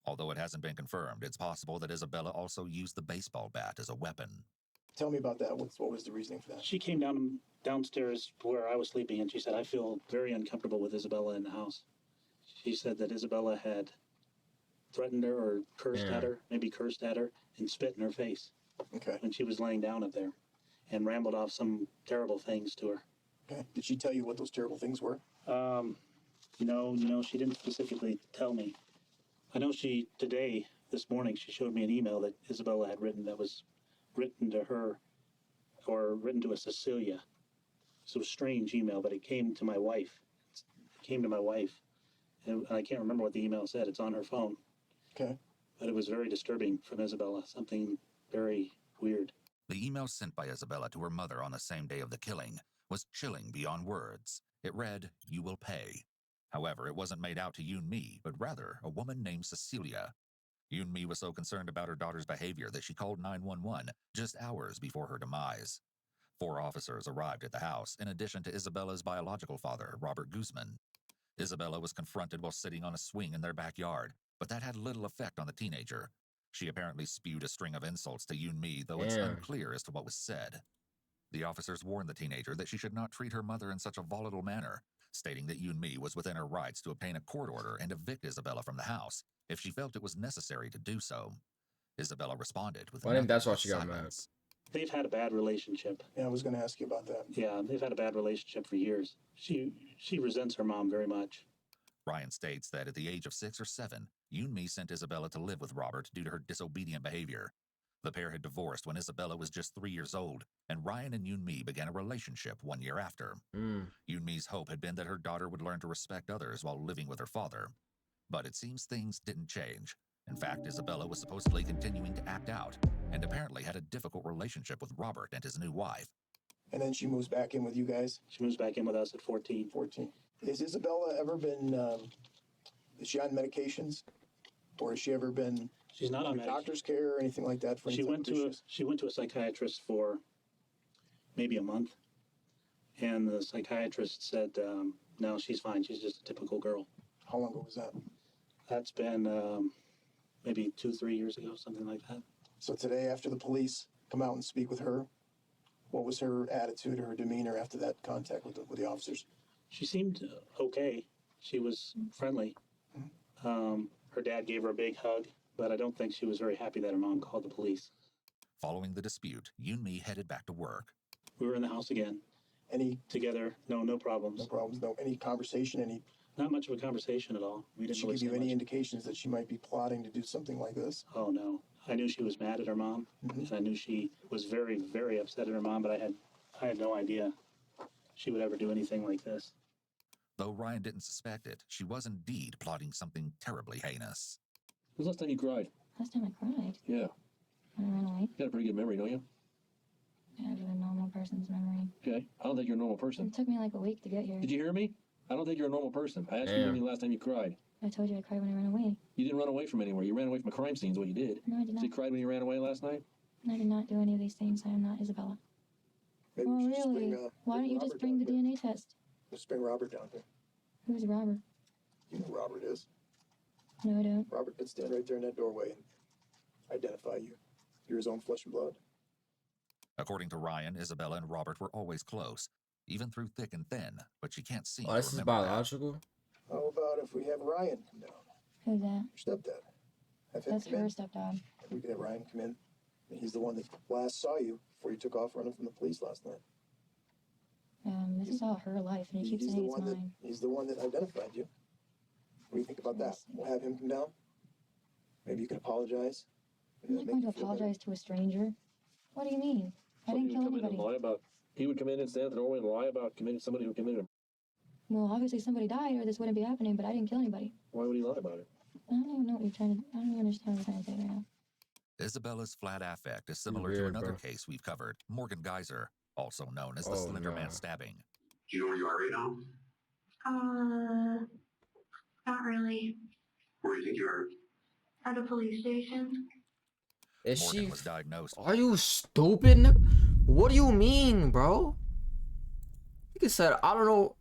Although it hasn't been confirmed, it's possible that Isabella also used the baseball bat as a weapon. Tell me about that. What was the reasoning for that? She came downstairs where I was sleeping, and she said, I feel very uncomfortable with Isabella in the house. She said that Isabella had threatened her or cursed at her, maybe cursed at her, and spit in her face Okay. when she was laying down up there, and rambled off some terrible things to her. Okay. Did she tell you what those terrible things were? No, she didn't specifically tell me. I know this morning, she showed me an email that Isabella had written that was written to her, or written to a Cecilia. So it was a strange email, but it came to my wife. And I can't remember what the email said. It's on her phone. Okay. But it was very disturbing from Isabella, something very weird. The email sent by Isabella to her mother on the same day of the killing was chilling beyond words. It read, "You will pay." However, it wasn't made out to Yoon Mi, but rather a woman named Cecilia. Yoon Mi was so concerned about her daughter's behavior that she called 911 just hours before her demise. 4 officers arrived at the house, in addition to Isabella's biological father, Robert Guzman. Isabella was confronted while sitting on a swing in their backyard, but that had little effect on the teenager. She apparently spewed a string of insults to Yoon Mi, though it's Damn. unclear as to what was said. The officers warned the teenager that she should not treat her mother in such a volatile manner, stating that Yoon Mi was within her rights to obtain a court order and evict Isabella from the house if she felt it was necessary to do so. Isabella responded with I think that's why nothing she but got mad. silence. They've had a bad relationship. Yeah, I was going to ask you about that. Yeah, they've had a bad relationship for years. She resents her mom very much. Ryan states that at the age of 6 or 7, Yoon Mi sent Isabella to live with Robert due to her disobedient behavior. The pair had divorced when Isabella was just 3 years old, and Ryan and Yoon Mi began a relationship 1 year after. Yoon Mi's hope had been that her daughter would learn to respect others while living with her father. But it seems things didn't change. In fact, Isabella was supposedly continuing to act out, and apparently had a difficult relationship with Robert and his new wife. And then she moves back in with you guys. She moves back in with us at 14. 14. Has Isabella ever been? Is she on medications, or has she ever been She's not on medication. doctor's care or anything like that for any She type went of to issues? she went to a psychiatrist for maybe a month, and the psychiatrist said, "No, she's fine. She's just a typical girl." How long ago was that? That's been maybe 2-3 years ago, something like that. So today, after the police come out and speak with her, what was her attitude or her demeanor after that contact with the officers? She seemed okay. She was friendly. Her dad gave her a big hug, but I don't think she was very happy that her mom called the police. Following the dispute, Yunmi headed back to work. We were in the house again, Any together. No problems. no problems? No any conversation? Any? Not much of a conversation at all. We Did didn't she really give you say any much. indications that she might be plotting to do something like this? Oh no. I knew she was mad at her mom, and I knew she was very, very upset at her mom, but I had no idea she would ever do anything like this. Though Ryan didn't suspect it, she was indeed plotting something terribly heinous. When's the last time you cried? Last time I cried, Yeah. when I ran away, You got a pretty good memory, don't you? I have a normal person's memory. Okay. I don't think you're a normal person. It took me like a week to get here. Did you hear me? I don't think you're a normal person. I asked you when Damn. the last time you cried. I told you I cried when I ran away. You didn't run away from anywhere. You ran away from a crime scene is what you did. No, I did So not. you cried when you ran away last night? I did not do any of these things. I am not Isabella. Maybe Oh, we should just really? Why don't you just Robert bring the down here. DNA test? Let's bring Robert down here. Who's Robert? You know who Robert is. No, I don't. Robert could stand right there in that doorway and identify you. You're his own flesh and blood. According to Ryan, Isabella and Robert were always close, even through thick and thin, but she can't seem Oh, to this is remember that. biological. How about if we have Ryan come down? Who's that? Your stepdad. Have him That's come her in. stepdad. We can have Ryan come in. And he's the one that last saw you before you took off running from the police last night. This is all her life, and he keeps He's the saying it's one that mine. he's the one that identified you. What do you think about that? Yes. We'll have him come down. Maybe you can apologize. I'm not Make going to you feel better. apologize to a stranger. What do you mean? I So didn't he kill would come in and anybody. lie about. He would come in and stand at the doorway and lie about committing somebody who committed a. Well, obviously somebody died, or this wouldn't be happening. But I didn't kill anybody. Why would he lie about it? I don't even know what you're trying to. I don't even understand what you're trying to say right now. Isabella's flat affect is similar Weird, to another bro. case we've covered, Morgan Geyser, also known as the Oh, Slender Man no. stabbing. Do you know where you are right now? Not really. Where do you think you are? At a police station. Is Morgan she? was diagnosed. Are you stupid? What do you mean, bro? You could said, I don't know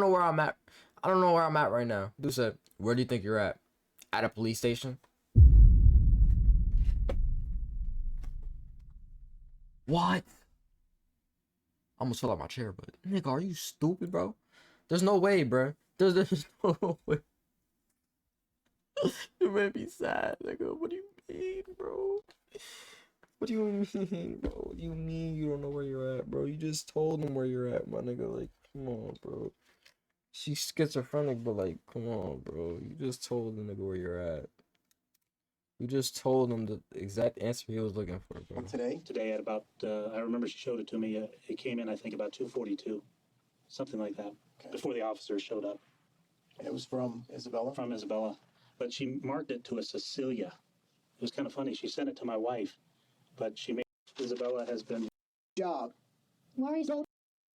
where I'm at. I don't know where I'm at right now. Dude said, where do you think you're at? At a police station? What? I almost fell out my chair, but nigga, are you stupid, bro? There's no way, bro. There's no way. You made me sad, nigga. What do you mean, bro? What do you mean, bro? What do you mean you don't know where you're at, bro? You just told them where you're at, my nigga. Like, come on, bro. She's schizophrenic, but like, come on, bro. You just told the nigga where you're at. You just told him the exact answer he was looking for, bro. Today? Today at about, I remember she showed it to me. It came in, I think, about 2:42, something like that, Okay. before the officers showed up And it was from Isabella? from Isabella. But she marked it to a Cecilia. It was kind of funny. She sent it to my wife, but she made Isabella has been. Job. Why are you so?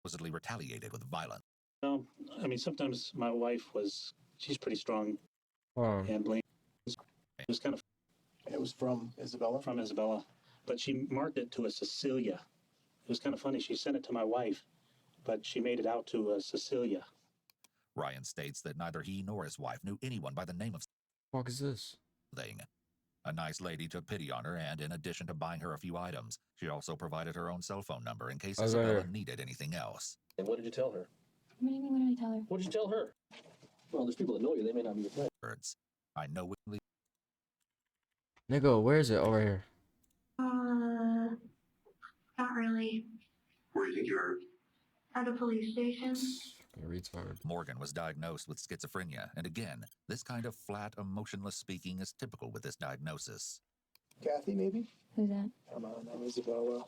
Supposedly retaliated with violence. I mean, sometimes my wife she's pretty strong Huh. and blamed. It was kind of And it was from Isabella? from Isabella, but she marked it to a Cecilia. It was kind of funny. She sent it to my wife, but she made it out to a Cecilia. Ryan states that neither he nor his wife knew anyone by the name of Fuck is this? something. A nice lady took pity on her, and in addition to buying her a few items, she also provided her own cell phone number in case Oh, Isabella there. needed anything else. And what did you tell her? What do you mean? What did I tell her? What did you tell her? Well, there's people that know you. They may not be your friend. Words. I know we Nigga, where is it? Over here. Not really. Where do you think you are? At a police station. Fucking retard. Morgan was diagnosed with schizophrenia, and again, this kind of flat, emotionless speaking is typical with this diagnosis. Kathy, maybe? Who's that? Come on, I'm Isabella.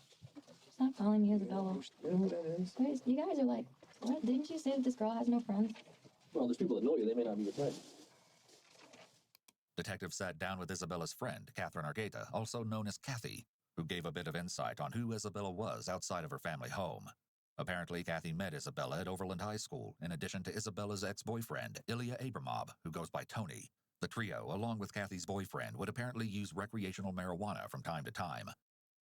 Stop calling me Isabella. You know who that is? Guys, you guys are like, what? Didn't you say that this girl has no friends? Well, there's people that know you. They may not be your friend. Detectives sat down with Isabella's friend, Catherine Argueta, also known as Kathy, who gave a bit of insight on who Isabella was outside of her family home. Apparently, Kathy met Isabella at Overland High School, in addition to Isabella's ex-boyfriend, Ilya Abramov, who goes by Tony. The trio, along with Kathy's boyfriend, would apparently use recreational marijuana from time to time.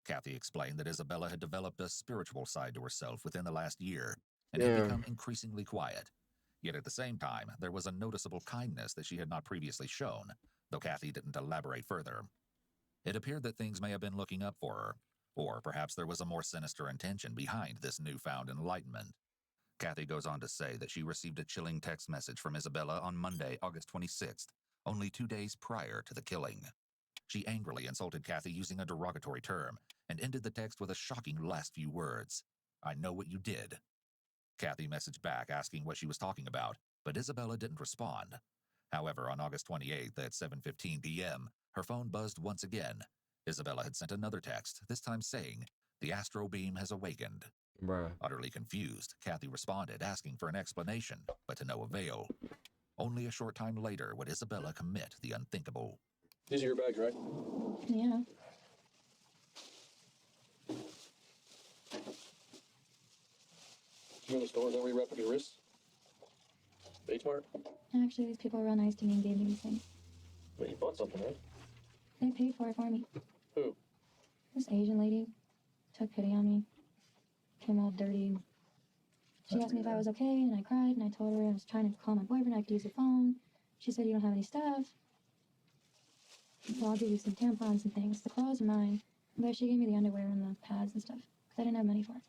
Kathy explained that Isabella had developed a spiritual side to herself within the last year, and had Damn. become increasingly quiet. Yet at the same time, there was a noticeable kindness that she had not previously shown, though Kathy didn't elaborate further. It appeared that things may have been looking up for her, or perhaps there was a more sinister intention behind this newfound enlightenment. Kathy goes on to say that she received a chilling text message from Isabella on Monday, August 26th, only 2 days prior to the killing. She angrily insulted Kathy using a derogatory term, and ended the text with a shocking last few words. "I know what you did." Kathy messaged back asking what she was talking about, but Isabella didn't respond. However, on August 28th at 7:15 p.m., her phone buzzed once again. Isabella had sent another text, this time saying, "The astro beam has awakened." Bruh. Utterly confused, Kathy responded, asking for an explanation, but to no avail. Only a short time later would Isabella commit the unthinkable. These are your bags, right? Yeah. You in the store, is that where you wrap up your wrists? H Mart? Actually, these people were real nice to me and gave me these things. Wait, you bought something, right? They paid for it for me. Who? This Asian lady took pity on me. Came all dirty. She asked me if I was okay, and I cried, and I told her I was trying to call my boyfriend, I could use the phone. She said, "You don't have any stuff. Well, I'll give you some tampons and things. The clothes are mine." But she gave me the underwear and the pads and stuff, because I didn't have money for it.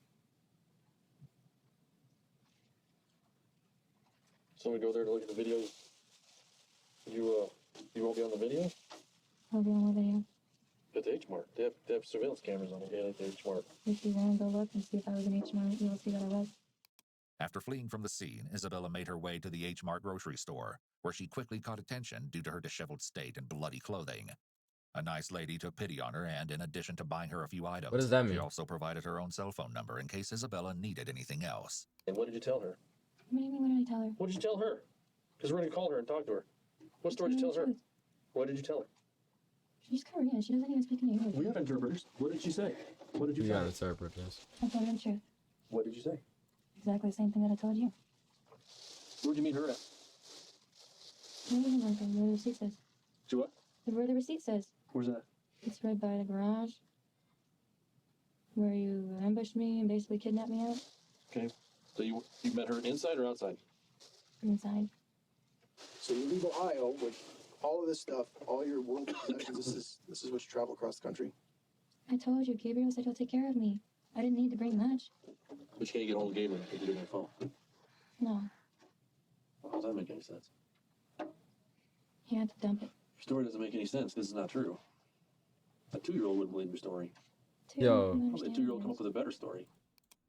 So we go there to look at the video. You won't be on the video? I'll be on the video. At the H Mart. They have surveillance cameras on it. Yeah, at the H Mart. If you want to go look and see if I was in H Mart, you'll see that I was. After fleeing from the scene, Isabella made her way to the H Mart grocery store, where she quickly caught attention due to her disheveled state and bloody clothing. A nice lady took pity on her, and in addition to buying her a few items, What does that mean? she also provided her own cell phone number in case Isabella needed anything else. And what did you tell her? What do you mean, what did I tell her? What did you tell her? Because we're going to call her and talk to her. What story did you tell her? Truth. What did you tell her? She's Korean. She doesn't even speak any English. We have interpreters. What did she say? What did you You tell gotta her? interpret this. I told her the truth. What did you say? Exactly the same thing that I told you. Where'd you meet her at? Where the receipt says. To what? Where the receipt says. Where's that? It's right by the garage. Where you ambushed me and basically kidnapped me out. Okay. So you met her inside or outside? Inside. So you leave Ohio with all of this stuff, all your world possessions. This is what you travel across the country. I told you, Gabriel said he'll take care of me. I didn't need to bring much. But you can't get hold of Gabriel if you do it on the phone. No, How does that make any sense? he had to dump it. Your story doesn't make any sense. This is not true. A 2-year-old wouldn't believe your story. Too, Yo. you Probably a understand 2-year-old come this. up with a better story.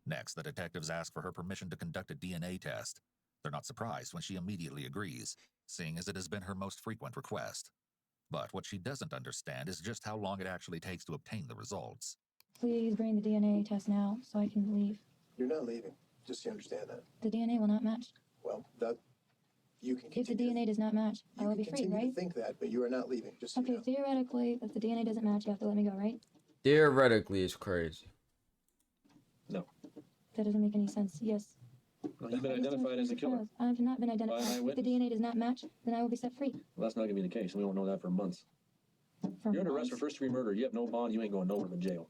Next, the detectives ask for her permission to conduct a DNA test. They're not surprised when she immediately agrees, seeing as it has been her most frequent request. But what she doesn't understand is just how long it actually takes to obtain the results. Please bring the DNA test now so I can leave. You're not leaving. Just so you understand that. The DNA will not match. Well, that you can If the continue. DNA does not match, I You will can be free, continue right? to think that, but you are not leaving. Just so you Okay, know. theoretically, if the DNA doesn't match, you have to let me go, right? Theoretically, it's crazy. That doesn't make any sense. Yes. Well, you've been I just don't identified as the think killer. it does. I have not been By an identified. If the eyewitness? DNA does not match, then I will be set free. Well, that's not going to be the case. We won't know that for months. For You're under arrest for months. first-degree murder. You have no bond. You ain't going nowhere but jail.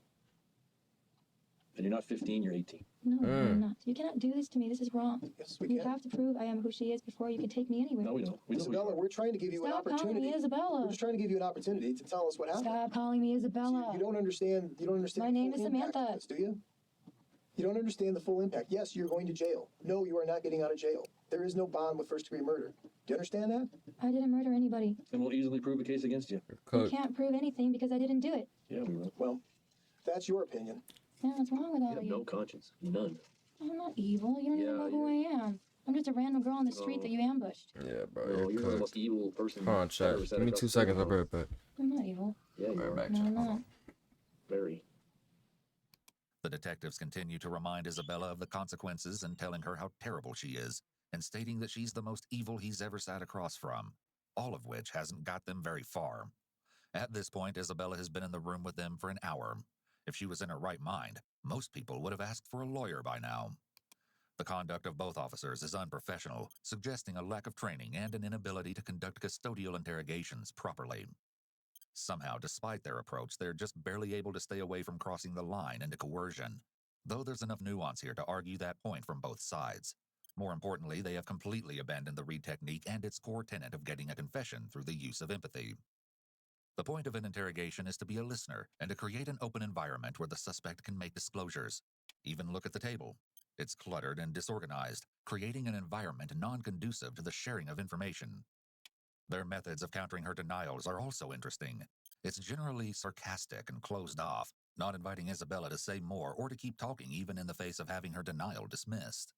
And you're not 15. You're 18. No, I'm Mm. not. You cannot do this to me. This is wrong. Yes, we You can. have to prove I am who she is before you can take me anywhere. No, we don't. We know who you Isabella, are. we're trying to give you Stop an calling opportunity. me We're Isabella. just trying to give you an opportunity to tell us what happened. Stop calling me Isabella. You don't understand. You don't understand. My the name full is impact of Samantha. this, do you? You don't understand the full impact. Yes, you're going to jail. No, you are not getting out of jail. There is no bond with first-degree murder. Do you understand that? I didn't murder anybody. And we'll easily prove a case against you. You Code. can't prove anything because I didn't do it. Yeah, we will. Well, that's your opinion. Yeah, what's wrong with You all have of no you? conscience. None. I'm not evil. You don't even Yeah, know who I am. I'm just a random girl on the street No. that you ambushed. Yeah, bro. No, you're you're the cooked. most evil person. Hold on, I've chat. ever sat Give me across 2 the seconds. I'll table be right back. I'm not evil. Yeah, you Right are. back. No, I'm Hold not. on. Very. The detectives continue to remind Isabella of the consequences and telling her how terrible she is, and stating that she's the most evil he's ever sat across from, all of which hasn't got them very far. At this point, Isabella has been in the room with them for an hour. If she was in her right mind, most people would have asked for a lawyer by now. The conduct of both officers is unprofessional, suggesting a lack of training and an inability to conduct custodial interrogations properly. Somehow, despite their approach, they're just barely able to stay away from crossing the line into coercion, though there's enough nuance here to argue that point from both sides. More importantly, they have completely abandoned the Reed technique and its core tenet of getting a confession through the use of empathy. The point of an interrogation is to be a listener and to create an open environment where the suspect can make disclosures. Even look at the table. It's cluttered and disorganized, creating an environment non-conducive to the sharing of information. Their methods of countering her denials are also interesting. It's generally sarcastic and closed off, not inviting Isabella to say more or to keep talking even in the face of having her denial dismissed.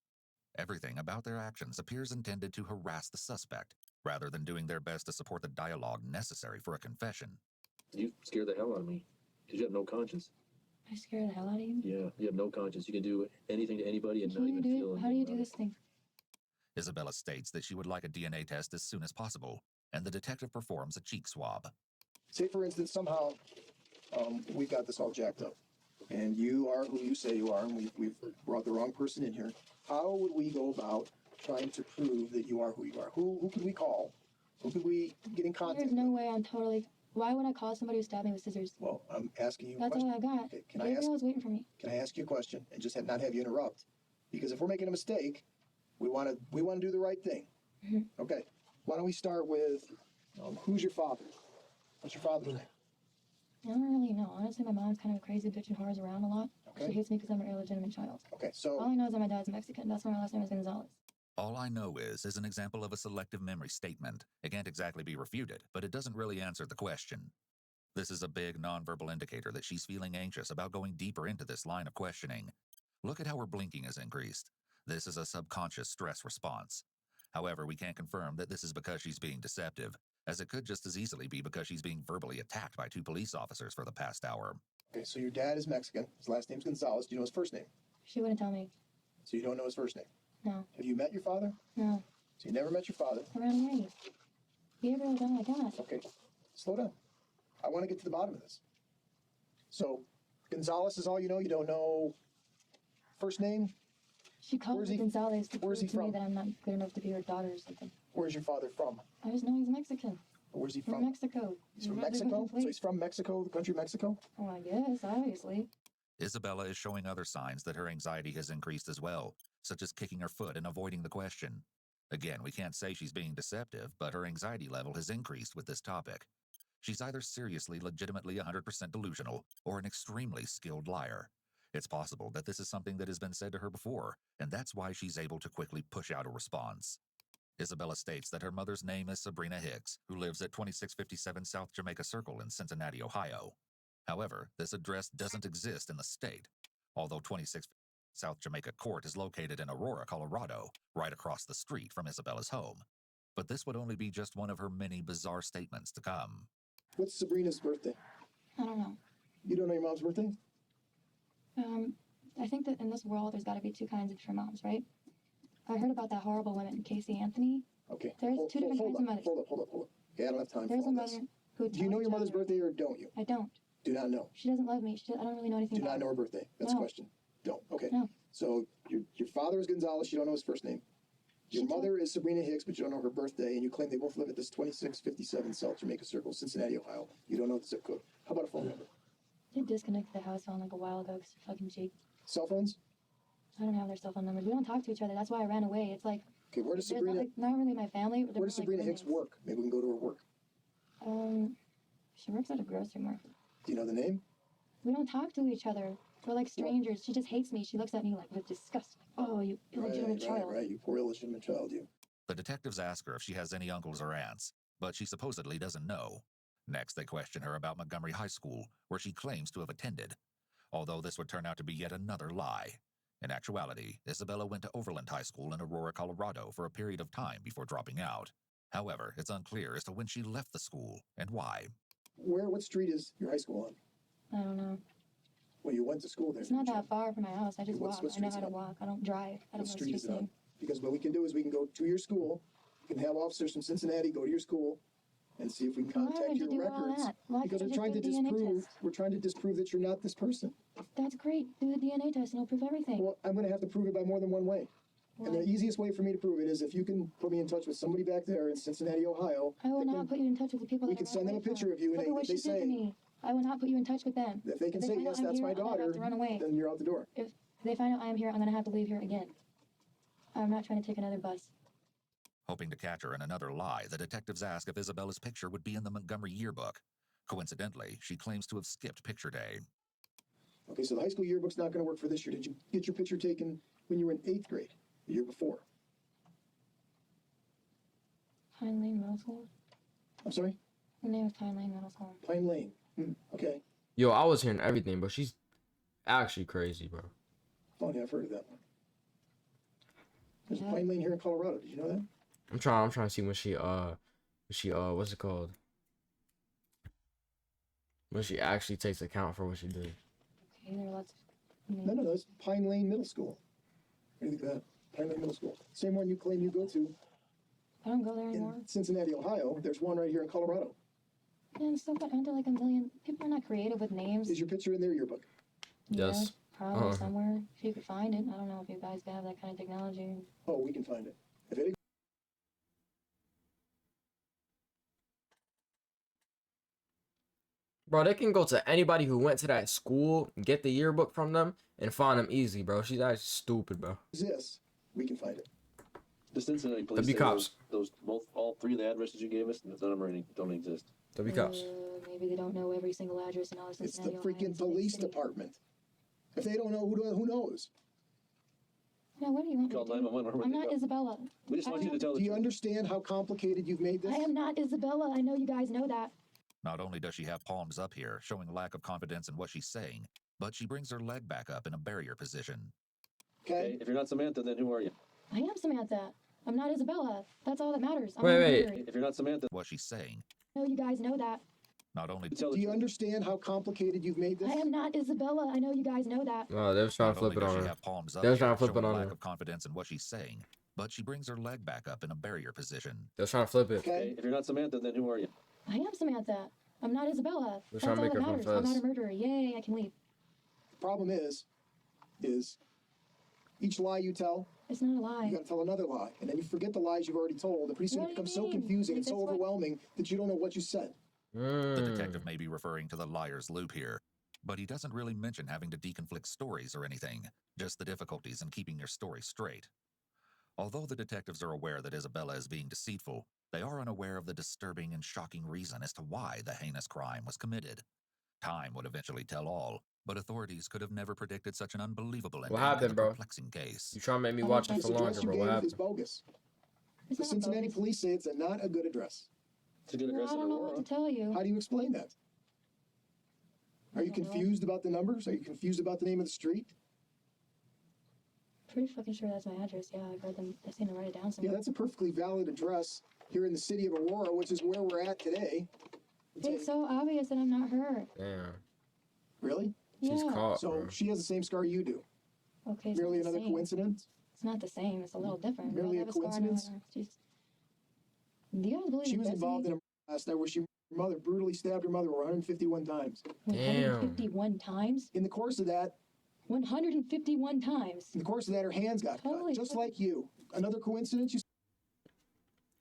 Everything about their actions appears intended to harass the suspect, rather than doing their best to support the dialogue necessary for a confession. You scare the hell out of me, because you have no conscience. I scare the hell out of you. Yeah, you have no conscience. You can do anything to anybody and not Can you even feel do? How do you do anything this thing? Isabella states that she would like a DNA test as soon as possible, and the detective performs a cheek swab. Say, for instance, somehow we've got this all jacked up, and you are who you say you are, and we've brought the wrong person in here. How would we go about trying to prove that you are who you are? Who could we call? Who could we get in contact There's with? no way I'm totally. Why would I call somebody who stabbed me with scissors? Well, I'm asking you a That's question. all I got. Okay, can I ask? Gabriel was waiting for me. Can I ask you a question and just not have you interrupt? Because if we're making a mistake, we want to do the right thing. Mhm. Okay. Why don't we start with who's your father? What's your father's name? I don't really know. Honestly, my mom's kind of a crazy bitch and whores around a lot. She Okay. hates me because I'm an illegitimate child. Okay. All So I know is that my dad's Mexican. That's why my last name is Gonzalez. All I know is an example of a selective memory statement. It can't exactly be refuted, but it doesn't really answer the question. This is a big nonverbal indicator that she's feeling anxious about going deeper into this line of questioning. Look at how her blinking has increased. This is a subconscious stress response. However, we can't confirm that this is because she's being deceptive, as it could just as easily be because she's being verbally attacked by 2 police officers for the past hour. okay. So your dad is Mexican. His last name's Gonzalez. Do you know his first name? She wouldn't tell me. So you don't know his first name. No. Have you met your father? No. So you never met your father. I ran away. Gabriel, oh my God. Okay. Slow down. I want to get to the bottom of this. So Gonzalez is all you know. You don't know first name. She called Where's me he- Gonzalez to where's prove he to me from? that I'm not good enough to be her daughter or something. Where's your father from? I just know he's Mexican. Where's he From from? Mexico. He's from Not a Mexico. different So place. he's from Mexico, the country Mexico. Oh, I guess, obviously. Isabella is showing other signs that her anxiety has increased as well, such as kicking her foot and avoiding the question. Again, we can't say she's being deceptive, but her anxiety level has increased with this topic. She's either seriously, legitimately 100% delusional, or an extremely skilled liar. It's possible that this is something that has been said to her before, and that's why she's able to quickly push out a response. Isabella states that her mother's name is Sabrina Hicks, who lives at 2657 South Jamaica Circle in Cincinnati, Ohio. However, this address doesn't exist in the state, although 26 South Jamaica Court is located in Aurora, Colorado, right across the street from Isabella's home. But this would only be just one of her many bizarre statements to come. What's Sabrina's birthday? I don't know. You don't know your mom's birthday? I think that in this world, there's got to be 2 kinds of different moms, right? I heard about that horrible woman, Casey Anthony. Okay. There's 2 different kinds of mothers. Hold up. Okay, I don't have time There's for a all mother this. who. Do you know your mother's birthday? birthday or don't you? I don't. Do not know. She doesn't love me. I don't really know anything Do about not know her. her birthday. That's No. a question. Don't. Okay. No. So your father is Gonzalez. You don't know his first name. Your She told- mother is Sabrina Hicks, but you don't know her birthday, and you claim they both live at this 2657 South Jamaica Circle, Cincinnati, Ohio. You don't know the zip code. How about a phone number? They disconnected the house phone like a while ago because fucking Jake. Cell phones? I don't have their cell phone numbers. We don't talk to each other. That's why I ran away. It's like, Okay, where does they're Sabrina not really my family. They're where does more like Sabrina Hicks roommates. work? Maybe we can go to her work. She works at a grocery market. Do you know the name? We don't talk to each other. We're like strangers. She just hates me. She looks at me like with disgust. Like, oh, you illegitimate child. Right. You poor illegitimate child, you. The detectives ask her if she has any uncles or aunts, but she supposedly doesn't know. Next, they question her about Montgomery High School, where she claims to have attended, although this would turn out to be yet another lie. In actuality, Isabella went to Overland High School in Aurora, Colorado for a period of time before dropping out. However, it's unclear as to when she left the school and why. What street is your high school on? I don't know. Well, you went to school there. It's not didn't you? that far from my house. I just What's- walk. what I know street's how to it on? walk. I don't drive. I don't What know street is streets it on? name. Because what we can do is we can go to your school. We can have officers from Cincinnati go to your school and see if we can Why contact would you your do all records. that? Why Because can't we're you trying to just do a DNA disprove. test? We're trying to disprove that you're not this person. That's great. Do the DNA test and it'll prove everything. Well, I'm going to have to prove it by more than one way. And the easiest way for me to prove it is if you can put me in touch with somebody back there in Cincinnati, Ohio. I will that not can- put you in touch with the people. We that can I send ran them a away picture from. of you, and Look at what they she did say to me. I will not put you in touch with them. if they can If say find out yes, I'm that's here, my I'm gonna have daughter, to run away. then you're out the door. If they find out I am here, I'm gonna have to leave here again. I'm not trying to take another bus. Hoping to catch her in another lie, the detectives ask if Isabella's picture would be in the Montgomery yearbook. Coincidentally, she claims to have skipped picture day. Okay, so the high school yearbook's not going to work for this year. Did you get your picture taken when you were in 8th grade, the year before? Pine Lane Middle School. I'm sorry? The name of Pine Lane Middle School. Pine Lane. Okay. Yo, I was hearing everything, but she's actually crazy, bro. Oh, yeah, I've heard of that one. There's Yeah. a Pine Lane here in Colorado. Did you know that? I'm trying to see when she what's it called? When she actually takes account for what she did. Okay, there are lots of. No, it's Pine Lane Middle School. What do you think of that? Pine Lane Middle School. Same one you claim you go to I don't go there anymore. in Cincinnati, Ohio. There's one right here in Colorado. Yeah, and stuff. Aren't there like a million people are not creative with names? Is your picture in their yearbook? Yeah, Yes. probably Uh-huh. somewhere. If you could find it, I don't know if you guys have that kind of technology. Oh, we can find it. If it Bro, they can go to anybody who went to that school, get the yearbook from them, and find them easy, bro. She's actually stupid, bro. exists, we can find it. The Cincinnati police be say cops. all three of the addresses you gave us, none of them don't exist. They'll be cops. Maybe they don't know every single address in all of It's the Cincinnati, Ohio. freaking It's a big police city. department. If they don't know, who knows? Yeah, what do you want me Call to do? 911 or I'm not Isabella. We just I want you to am- tell the Do you truth. understand how complicated you've made this? I am not Isabella. I know you guys know that. Not only does she have palms up here, showing lack of confidence in what she's saying, but she brings her leg back up in a barrier position. Okay. Okay, if you're not Samantha, then who are you? I am Samantha. I'm not Isabella. That's all that matters. I'm Wait, not wait. Mary. If you're not Samantha, What she's saying, I know you guys know that. not only tell Do the you truth. understand how complicated you've made this? I am not Isabella. I know you guys know that. No, they was trying Not to flip only it does on she her. have palms up They was here, trying to flip it showing on lack her. of confidence in what she's saying, but she brings her leg back up in a barrier position. They was trying to flip it. Okay. Okay, if you're not Samantha, then who are you? I am Samantha. I'm not Isabella. They're That's trying to all make that her matters. I'm confess. not a murderer. Yay, I can leave. The problem is each lie you tell, It's not a you lie. got to tell another lie, and then you forget the lies you've already told. And pretty soon What it do you becomes so mean? confusing and Like, so that's what- overwhelming that you don't know what you said. The Mm. detective may be referring to the liar's loop here, but he doesn't really mention having to deconflict stories or anything, just the difficulties in keeping your story straight. Although the detectives are aware that Isabella is being deceitful, they are unaware of the disturbing and shocking reason as to why the heinous crime was committed. Time would eventually tell all, but authorities could have never predicted such an unbelievable ending to happened, the bro? perplexing case. You trying to make me I watch don't it This for address longer, you bro? What gave is happened? bogus. It's The not Cincinnati bogus. police say it's not a good address. It's a good Well, address I in don't know what Aurora. to tell you. How do you explain that? Are you I don't know. confused about the numbers? Are you confused about the name of the street? Pretty fucking sure that's my address. Yeah, I've heard them. I've seen them write it down Yeah, somewhere. that's a perfectly valid address here in the city of Aurora, which is where we're at today. It's so obvious that I'm not her. Damn. Really? She's Yeah. caught, So bro. she has the same scar you do. Okay, it's Merely not the another same. coincidence? It's not the same. It's a little different. We all Merely a have scar on our coincidence? arm. Jeez. Do you guys believe She in was involved destiny? in a last night where her mother brutally stabbed her mother 151 times. Damn. 151 times? In the course of that, 151 times. her hands got Holy cut, just fuck. like you. Another coincidence? You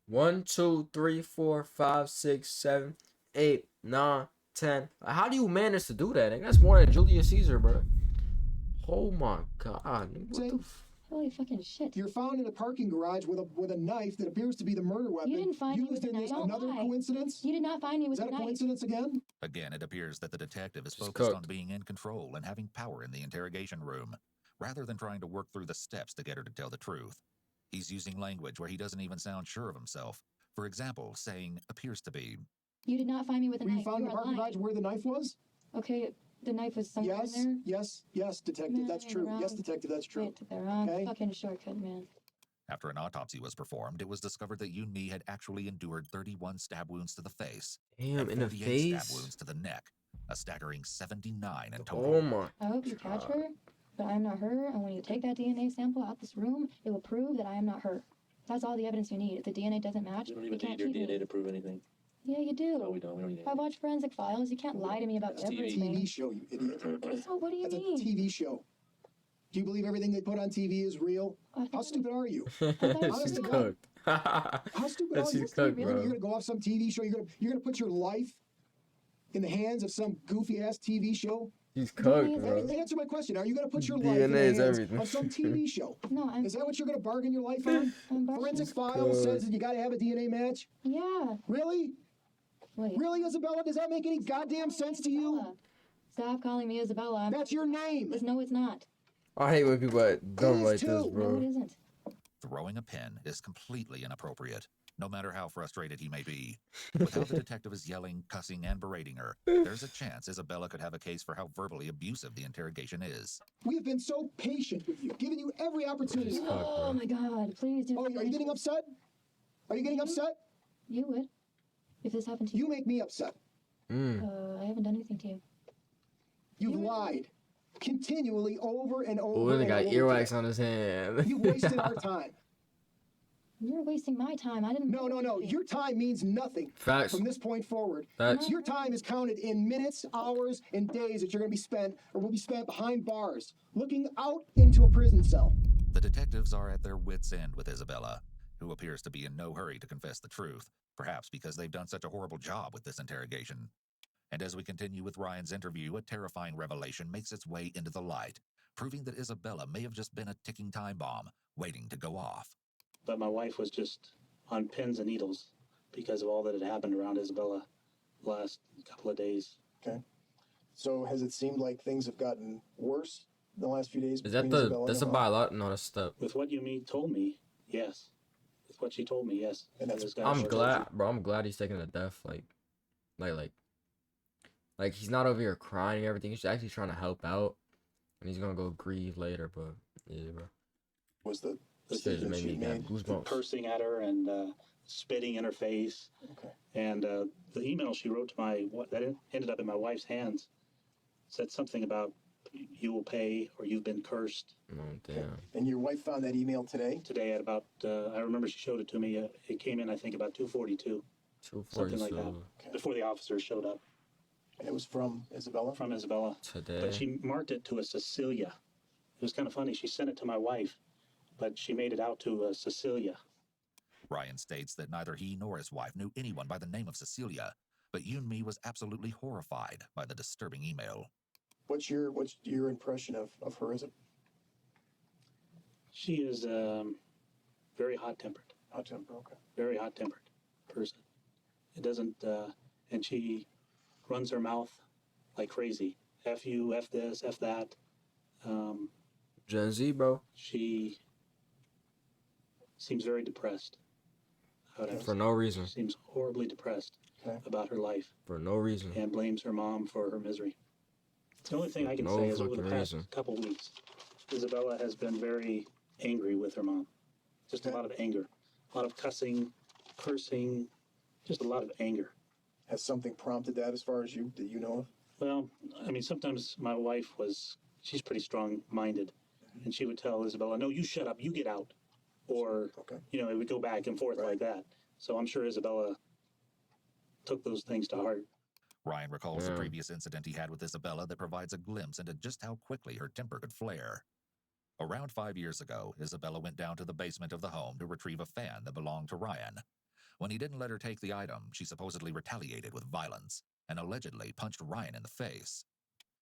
1, 2, 3, 4, 5, 6, 7, 8, 9, 10. How do you manage to do that? Nigga? That's more than Julius Caesar, bro. Oh my god. Nigga, what the Holy fucking shit. You're found in a parking garage with a knife that appears to be the murder weapon. You didn't find me with used a in knife. this. Don't Another lie. coincidence? You did not find me Is with that a a knife. coincidence again? Again, it appears that the detective is She's focused on cooked. being in control and having power in the interrogation room, rather than trying to work through the steps to get her to tell the truth. He's using language where he doesn't even sound sure of himself. For example, saying appears to be. You did not find me with a Were knife. you found in You the are parking lying. garage where the knife was? Okay, the knife was somewhere Yes, in there. yes, detective, that's Yeah, true. around. Yes, detective, that's true. I took the wrong Okay. fucking shortcut, man. After an autopsy was performed, it was discovered that Yoon Mi had actually endured 31 stab wounds to the face, Damn, and in the 48 stab face. wounds to the neck, a staggering 79 in total. Oh my. I hope you catch her, but I am not her. And when you take that DNA sample out this room, it will prove that I am not her. That's all the evidence you need. If the DNA doesn't match, You don't you even can't need your keep DNA me. to prove anything. Yeah, you do. No, we don't. We don't need I anything. watch Forensic Files. You can't lie to me about That's TV. everything. TV show, you idiot. So what do you That's a mean? TV show. Do you believe everything they put on TV is real? I How thought- stupid are you? Honest She's to God. cooked. How stupid are you? She's cooked, You're bro. gonna go off some TV show. You're gonna put your life in the hands of some goofy ass TV show. She's cooked, is bro. Answer my question. Are you gonna put your life in DNA the is hands everything. of some TV show? No, I'm. Is that what you're gonna bargain your life on? I'm Forensic bargaining. Files says that you gotta have a DNA match. Yeah. Really? Wait. Really, Isabella? Does that make any goddamn sense to you? Isabella. Stop calling me Isabella. I'm. That's your name. No, it's not. I hate when people are dumb is like this, too. No, it bro. isn't. Throwing a pin is completely inappropriate, no matter how frustrated he may be. With how the detective is yelling, cussing, and berating her, there's a chance Isabella could have a case for how verbally abusive the interrogation is. We have been so patient with you, giving you every opportunity. She's cooked, Oh bro. my God! Please do. Oh, are you getting upset? Are you getting upset? You would. If this happened to you. You make me upset. Mm. I haven't done anything to you. You've lied continually over and over. Oh, they and got over earwax again. on his hand. You wasted our time. You're wasting my time. I didn't. No, do no, no. anything. Your time means nothing Facts. from this point forward. Facts. Your time is counted in minutes, hours, and days that you're going to be spent or will be spent behind bars, looking out into a prison cell. The detectives are at their wits' end with Isabella, who appears to be in no hurry to confess the truth, perhaps because they've done such a horrible job with this interrogation. And as we continue with Ryan's interview, a terrifying revelation makes its way into the light, proving that Isabella may have just been a ticking time bomb waiting to go off. But my wife was just on pins and needles because of all that had happened around Isabella last couple of days. Okay. So has it seemed like things have gotten worse in the last few days? Is that between the? Isabella That's a and by a lot. No, that's step. With what you told me, yes. With what she told me, yes. And that's- This guy I'm showed glad, bro. I'm glad he's taking a death. Like he's not over here crying and everything. He's actually trying to help out, and he's gonna go grieve later. But yeah, bro. Was the This shit just statement made she me get made? goosebumps. cursing at her and spitting in her face. Okay. And the email she wrote to that ended up in my wife's hands said something about you will pay or you've been cursed. Oh damn. And your wife found that email today? Today at about, I remember she showed it to me. It came in, I think, about 2:42, 242 something like that, before the officers showed up And it was from Isabella? from Isabella. today. But she marked it to a Cecilia. It was kind of funny. She sent it to my wife, but she made it out to a Cecilia. Ryan states that neither he nor his wife knew anyone by the name of Cecilia, but Yoon-mi was absolutely horrified by the disturbing email. What's your impression of her as a She is very hot-tempered. hot temper? Okay. Very hot-tempered person. It doesn't, and she runs her mouth like crazy. F you, F this, F that. Gen Z, bro. She seems very depressed. I would have to For say. no reason. She seems horribly depressed Okay. about her life For no reason. and blames her mom for her misery. The only thing I can No say is over the fucking past reason. couple weeks, Isabella has been very angry with her mom. Just a lot of anger. A lot of cussing, cursing, just a lot of anger. Has something prompted that as far as that you know of? Well, I mean, sometimes my wife she's pretty strong-minded, and she would tell Isabella, no, you shut up, you get out. Or, Okay. it would go back and forth like that. So I'm sure Isabella took those things to heart. Ryan recalls the Yeah. previous incident he had with Isabella that provides a glimpse into just how quickly her temper could flare. Around 5 years ago, Isabella went down to the basement of the home to retrieve a fan that belonged to Ryan. When he didn't let her take the item, she supposedly retaliated with violence and allegedly punched Ryan in the face.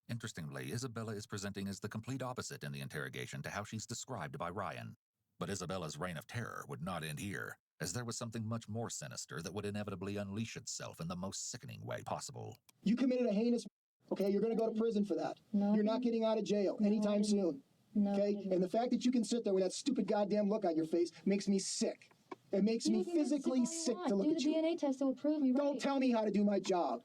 Interestingly, Isabella is presenting as the complete opposite in the interrogation to how she's described by Ryan. But Isabella's reign of terror would not end here, as there was something much more sinister that would inevitably unleash itself in the most sickening way possible. You committed a heinous. Okay, you're going to go to prison for that. No. You're not getting out of jail anytime I didn't. soon. No. I Okay, didn't. and the fact that you can sit there with that stupid goddamn look on your face makes me sick. It makes me You can get physically sick sick all to you look want. at Do the you. DNA test that will prove me right. Don't tell me how to do my job.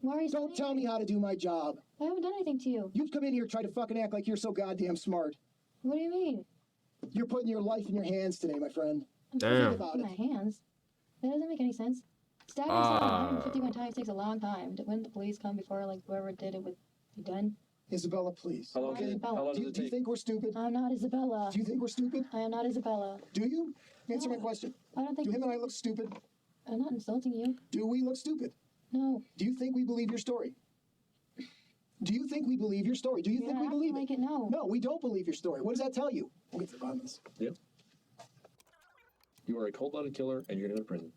Why are you so Don't tell angry? me how to do my job. I haven't done anything to you. You've come in here trying to fucking act like you're so goddamn smart. What do you mean? You're putting your life in your hands today, my friend. I'm Damn. putting it in my hands. That doesn't make any sense. Stabbing Ah. someone 151 times takes a long time. Wouldn't the police come before whoever did it would be done? Isabella, please. How long, Okay. how long Do does it you take? think we're stupid? I'm not Isabella. Do you think we're stupid? I am not Isabella. Do you? Answer my question. I don't Do think him and I look stupid? I'm not insulting you. Do we look stupid? No. Do you think we believe your story? Do you think we believe your story? Do you You're think we acting believe like it? it. No. No, we don't believe your story. What does that tell you? We'll get to the bottom of this. Yep. You are a cold-blooded killer, and you're going to go to prison.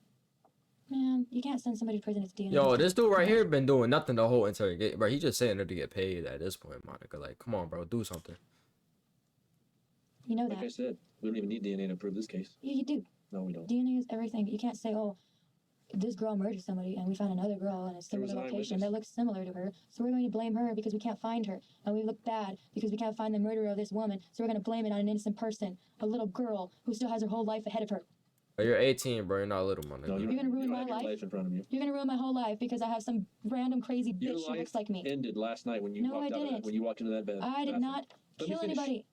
Man, you can't send somebody to prison. It's DNA. Yo, this dude right here been doing nothing the whole interrogation, bro. He just saying there to get paid at this point, Monica. Like, come on, bro, do something. You know Like I that. said, we don't even need DNA to prove this case. Yeah, you do. No, we don't. DNA is everything. You can't say, oh, this girl murdered somebody and we found another girl in a There was similar an location eyewitness. that looks similar to her. So we're going to blame her because we can't find her. And we look bad because we can't find the murderer of this woman. So we're going to blame it on an innocent person, a little girl who still has her whole life ahead of her. But you're 18, bro. You're not little, man. No, You're gonna ruin you don't my have your life? life in front of you. You're going to ruin my whole life because I have some random crazy Your bitch who life looks like me. ended last night when you No, walked I out of that, didn't. when you walked into that bed. I did bathroom. not Let me kill finish. anybody.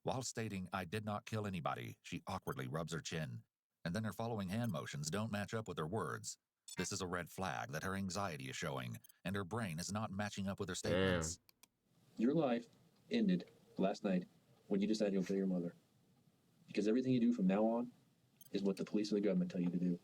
While stating, I did not kill anybody, she awkwardly rubs her chin, and then her following hand motions don't match up with her words. This is a red flag that her anxiety is showing, and her brain is not matching up with her statements. Your life ended last night when you decided you'll kill your mother. Because everything you do from now on is what the police and the government tell you to do.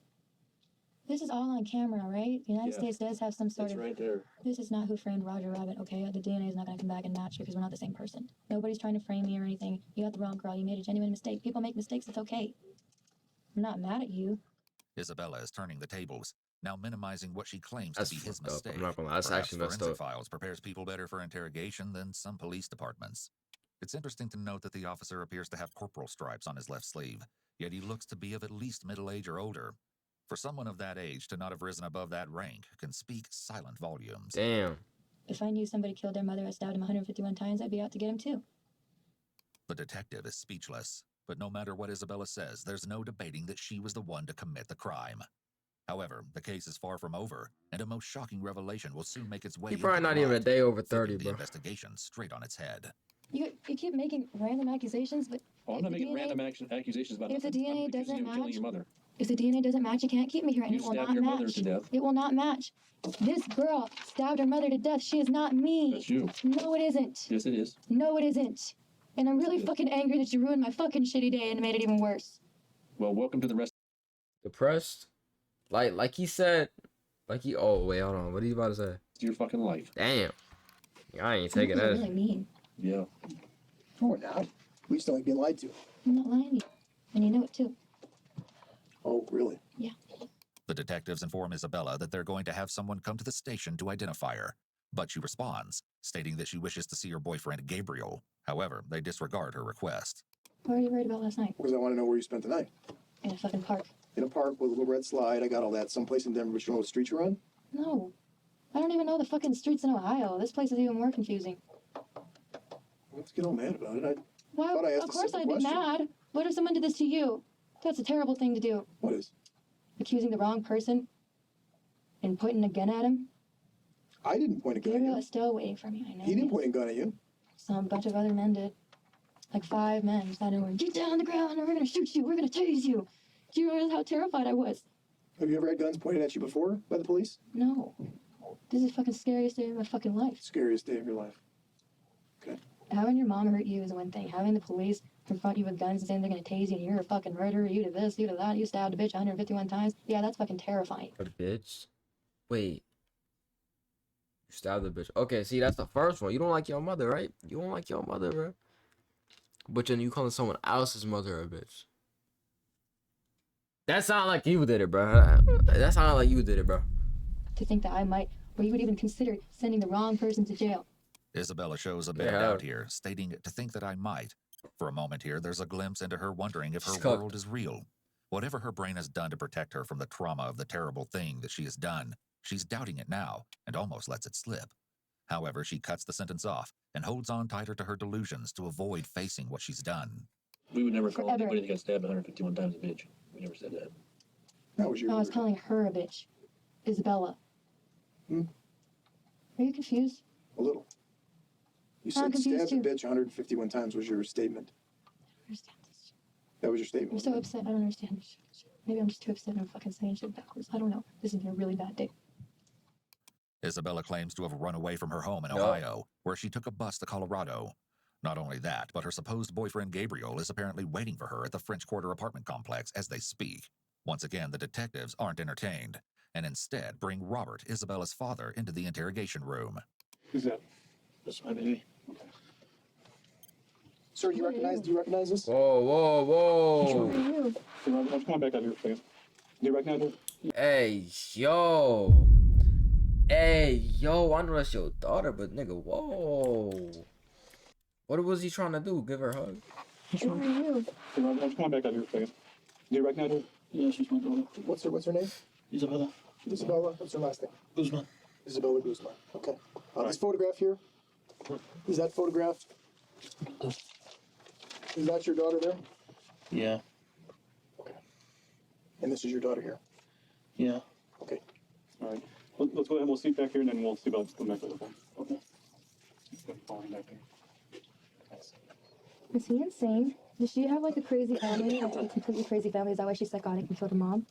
This is all on camera, right? The United Yeah. States does have some sort It's of... right there. This is not who framed Roger Rabbit, okay? The DNA is not going to come back and match because we're not the same person. Nobody's trying to frame me or anything. You got the wrong girl. You made a genuine mistake. People make mistakes. It's okay. I'm not mad at you. Isabella is turning the tables, now minimizing what she claims That's to be his fucked up. mistake. I'm not gonna lie, that's Perhaps actually messed Forensic up. Files prepares people better for interrogation than some police departments. It's interesting to note that the officer appears to have corporal stripes on his left sleeve, yet he looks to be of at least middle age or older. For someone of that age to not have risen above that rank can speak silent volumes. Damn. If I knew somebody killed their mother, I stabbed him 151 times, I'd be out to get him too. The detective is speechless, but no matter what Isabella says, there's no debating that she was the one to commit the crime. However, the case is far from over, and a most shocking revelation will soon make its way He into probably the not even a light, day over flipping 30, the bro. investigation straight on its head. You keep making random accusations, but Oh, I'm if not the making DNA random accusations about if the nothing. I'm DNA accusing you doesn't of killing match- your mother. if the DNA doesn't match, you can't keep me here, and You it will stabbed not your mother match. to death. It will not match. This girl stabbed her mother to death. She is not me. That's you. No, it isn't. Yes, it is. No, it isn't. And I'm really Yes. fucking angry that you ruined my fucking shitty day and made it even worse. Well, welcome to the rest. Depressed? Like he said, oh, wait, hold on. What are you about to say? Of your fucking life. Damn. I ain't You taking guys are that. really mean. Yeah. No, we're not. We just don't like being lied to. I'm not lying to you. And you know it too. Oh, really? The detectives inform Isabella that they're going to have someone come to the station to identify her, but she responds, stating that she wishes to see her boyfriend Gabriel. However, they disregard her request. What were you worried about last night? Because I want to know where you spent the night. In a fucking park. In a park with a little red slide. I got all that. Someplace in Denver, but you know what street you're on? No. I don't even know the fucking streets in Ohio. This place is even more confusing. Let's get all mad about it. Why? Thought I asked Of a course simple I'd be question. mad. What if someone did this to you? That's a terrible thing to do. What is? Accusing the wrong person and pointing a gun at him. I didn't point a gun at Gabriel you. is still waiting for me. I know. He didn't is. point a gun at you. Some bunch of other men did. Like 5 men just out of nowhere. Get down on the ground or we're gonna shoot you. We're gonna tase you. Do you realize how terrified I was? Have you ever had guns pointed at you before by the police? No. This is the fucking scariest day of my fucking life. Scariest day of your life. Having your mom hurt you is one thing. Having the police confront you with guns and saying they're gonna tase you and you're a fucking murderer, you did this, you did that, you stabbed a bitch 151 times. Yeah, that's fucking terrifying. A bitch? Wait. You stabbed the bitch. Okay, see, that's the first one. You don't like your mother, right? You don't like your mother, bro. But then you calling someone else's mother a bitch. That sound like you did it, bro. That sounded like you did it, bro. To think that I might, or you would even consider sending the wrong person to jail. Isabella shows a bit of Yeah. doubt here, stating to think that I might. For a moment here, there's a glimpse into her wondering if her She's cooked. world is real. Whatever her brain has done to protect her from the trauma of the terrible thing that she has done, she's doubting it now and almost lets it slip. However, she cuts the sentence off and holds on tighter to her delusions to avoid facing what she's done. We would never call Forever. anybody that got stabbed 151 times a bitch. We never said that. That was your No, I was word. calling her a bitch. Isabella. Hmm? Are you confused? A little. You I'm said confused stabbed a too. bitch 151 times was your statement. I don't understand this. That was your I'm statement. so upset. I don't understand. Maybe I'm just too upset and I'm fucking saying shit backwards. I don't know. This is a really bad day. Isabella claims to have run away from her home in Yup. Ohio, where she took a bus to Colorado. Not only that, but her supposed boyfriend Gabriel is apparently waiting for her at the French Quarter apartment complex as they speak. Once again, the detectives aren't entertained, and instead bring Robert, Isabella's father, into the interrogation room. Who's that? This is my baby. Sir, do you recognize this? Whoa, whoa, whoa. You. Hey, Rob, come on back out here, please. Do you recognize her? Hey, yo. Hey, yo, I know that's your daughter, but nigga, whoa. What was he trying to do? Give her a hug? Who are you? Hey, Rob, come on back out here, please. Do you recognize her? Yeah, she's my daughter. What's her name? Isabella. Isabella. What's her last name? Guzman. Isabella Guzman. Okay. This photograph here. Is that photograph? Is that your daughter there? Yeah. Okay. And this is your daughter here. Yeah. Okay. All right. Let's go ahead and we'll sleep back here, and then we'll see about the next one. Okay. Falling back there. Is he insane? Does she have like a crazy family? Like a completely crazy family? Is that why she's psychotic and killed her mom?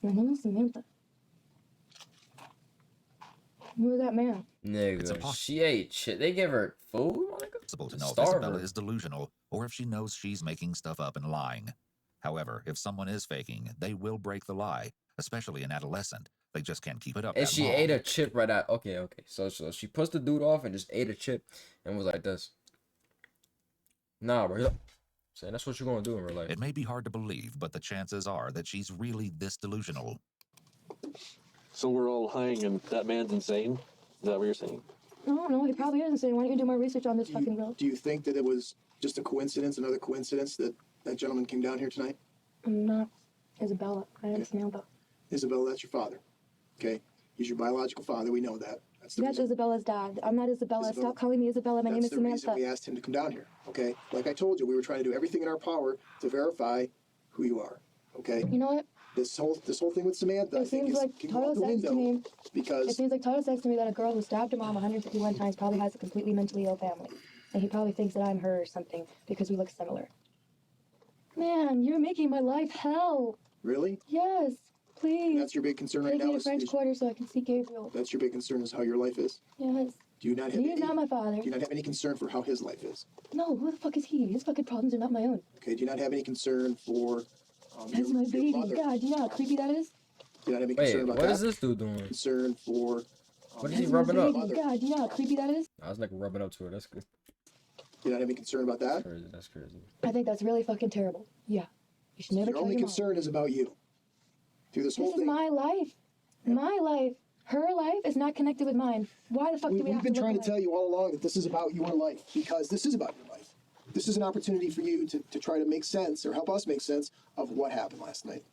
My name is Samantha. Who is that man? It's Nigga, impossible. she ate shit. They give her food? Possible to know if Starve Isabella her. is delusional or if she knows she's making stuff up and lying. However, if someone is faking, they will break the lie, especially an adolescent. They just can't keep it up. And that she long. ate a chip right out. Okay. So she pushed the dude off and just ate a chip and was like this. Nah, bro. Saying that's what you're gonna do in real life. It may be hard to believe, but the chances are that she's really this delusional. So we're all lying and that man's insane? Is that what you're saying? I don't know. He probably is insane. Why don't you do more research on this fucking girl? Do you think that it was just a coincidence, another coincidence, that that gentleman came down here tonight? I'm not Isabella. I am Samantha. Isabella, that's your father. Okay? He's your biological father. We know that. That's the That's reason. Isabella's dad. I'm not Isabella. Isabella. Stop calling me Isabella. My name That's is the reason Samantha. we asked him to come down here. Okay? Like I told you, we were trying to do everything in our power to verify who you are. Okay? You know what? This whole thing with Samantha, I It think seems is like can go out total the sense to window me. It because seems like total sense to me that a girl who stabbed her mom 151 times probably has a completely mentally ill family. And he probably thinks that I'm her or something because we look similar. Man, you're making my life hell. really, Yes, please. that's your big concern right Take me now. to Is, French is Quarter so I can see Gabriel. that's your big concern is how your life is. Yes. Do you not have He is any? not my father. Do you not have any concern for how his life is? No, who the fuck is he? His fucking problems are not my own. Okay. Do you not have any concern for That's my baby. mother? God, do you know how creepy that is? Do you not have any Wait, concern about what that? is this dude doing? Concern for What is he That's my rubbing up? baby. God, do you know how creepy that is? I was like rubbing up to her. That's good. Do you not have any concern about that? Crazy. That's crazy. I think that's really fucking terrible. Yeah. You should never Your kill only your mom. concern is about you. Through this whole This is thing, my life. My life. Her life is not connected with mine. Why the fuck do we we've have been to look trying to alike? tell you all along that this is about your life because this is about your life. This is an opportunity for you to try to make sense or help us make sense of what happened last night.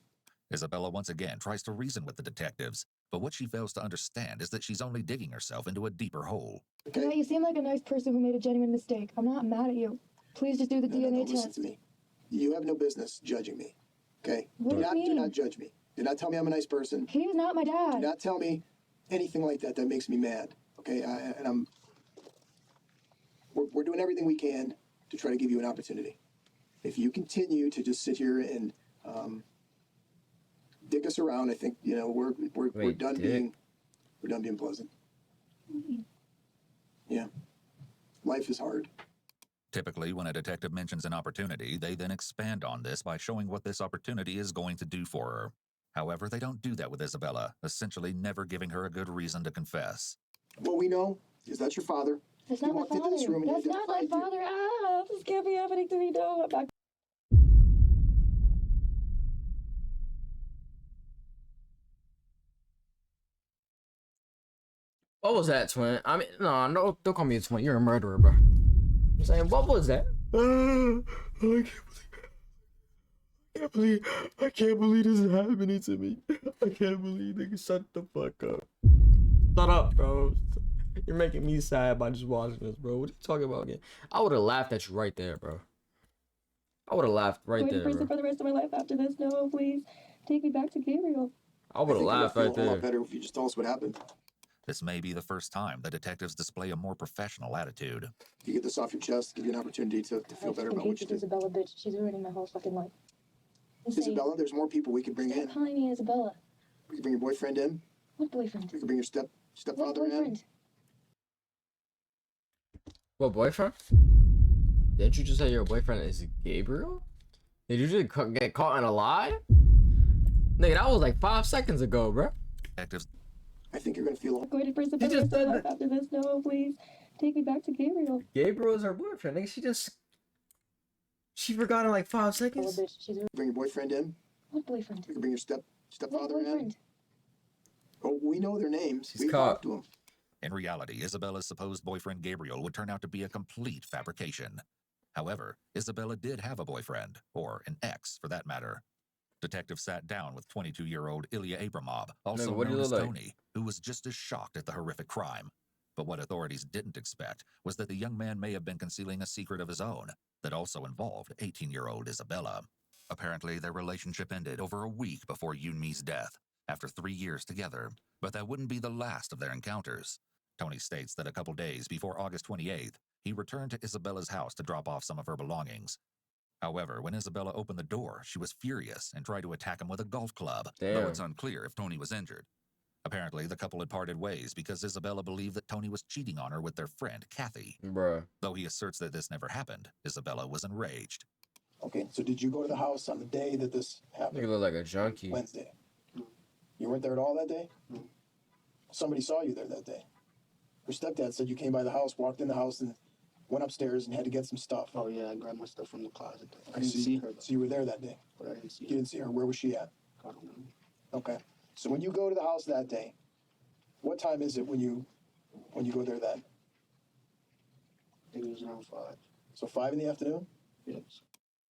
Isabella once again tries to reason with the detectives, but what she fails to understand is that she's only digging herself into a deeper hole. Yeah, Okay? you seem like a nice person who made a genuine mistake. I'm not mad at you. Please just do the No, no, DNA no, listen test. to me. You have no business judging me. Okay? What do you Do mean? not judge me. Do not tell me I'm a nice person. He's not my Do dad. not tell me anything like that. That makes me mad. Okay? We're doing everything we can to try to give you an opportunity. If you continue to just sit here and dick us around, I think we're Wait, done dick? being pleasant. Yeah. Life is hard. Typically, when a detective mentions an opportunity, they then expand on this by showing what this opportunity is going to do for her. However, they don't do that with Isabella, essentially never giving her a good reason to confess. What we know is that's your father. That's He not my walked into father. this room and he That's not my identified you. father. Ah, this can't be happening to me. No, I'm not. What was that, twin? I mean, no, don't call me a twin. You're a murderer, bro. I'm saying, what was that? I can't believe this is happening to me. I can't believe, nigga. Shut the fuck up. Shut up, bro. You're making me sad by just watching this, bro. What are you talking about again? I would have laughed at you right there, bro. I would have laughed right Going to there, prison bro. for the rest of my life after this. No, please. Take me back to Gabriel. I would have think laughed it'll right feel a lot there. better if you just tell us what happened. This may be the first time the detectives display a more professional attitude. If you get this off your chest, give you an opportunity to feel better about what you did. Isabella, bitch. She's ruining my whole fucking life. Insane. Isabella, there's more people we could bring in. Stop calling me Isabella. We could bring your boyfriend in. What boyfriend? We could bring your What stepfather in. boyfriend? What, boyfriend? Didn't you just say your boyfriend is Gabriel? Did you just get caught in a lie? Nigga, that was like 5 seconds ago, bro. Detectives I think you're gonna feel. I'm going to prison for You the just rest of my said life after this. No, please. Take me back to Gabriel. Gabriel is her boyfriend. Nigga, she forgot in like 5 Oh, seconds. bitch, she's a Bring your boyfriend in. what boyfriend? You can bring your What stepfather in. boyfriend? Oh, we know their names. She's We caught. talked to them. In reality, Isabella's supposed boyfriend Gabriel would turn out to be a complete fabrication. However, Isabella did have a boyfriend, or an ex for that matter. Detective sat down with 22-year-old Ilya Abramov, also Nigga, what do known you as look like? Tony, who was just as shocked at the horrific crime. But what authorities didn't expect was that the young man may have been concealing a secret of his own that also involved 18-year-old Isabella. Apparently, their relationship ended over a week before Yunmi's death, after 3 years together, but that wouldn't be the last of their encounters. Tony states that a couple days before August 28th, he returned to Isabella's house to drop off some of her belongings. However, when Isabella opened the door, she was furious and tried to attack him with a golf club, though Damn. it's unclear if Tony was injured. Apparently, the couple had parted ways because Isabella believed that Tony was cheating on her with their friend, Kathy. Bruh. Though he asserts that this never happened, Isabella was enraged. Okay, so did you go to the house on the day that this happened? Nigga look like a junkie. Wednesday. You weren't there at all that day? Somebody saw you there that day. Your stepdad said you came by the house, walked in the house, and went upstairs and had to get some stuff. Oh yeah, I grabbed my stuff from the closet. I I didn't see her, So you were there that day. but I didn't see You her. didn't see her. Where was she at? I don't know. Okay. So when you go to the house that day, what time is it when you go there then? I think it was around 5. So 5 in the afternoon? Yes.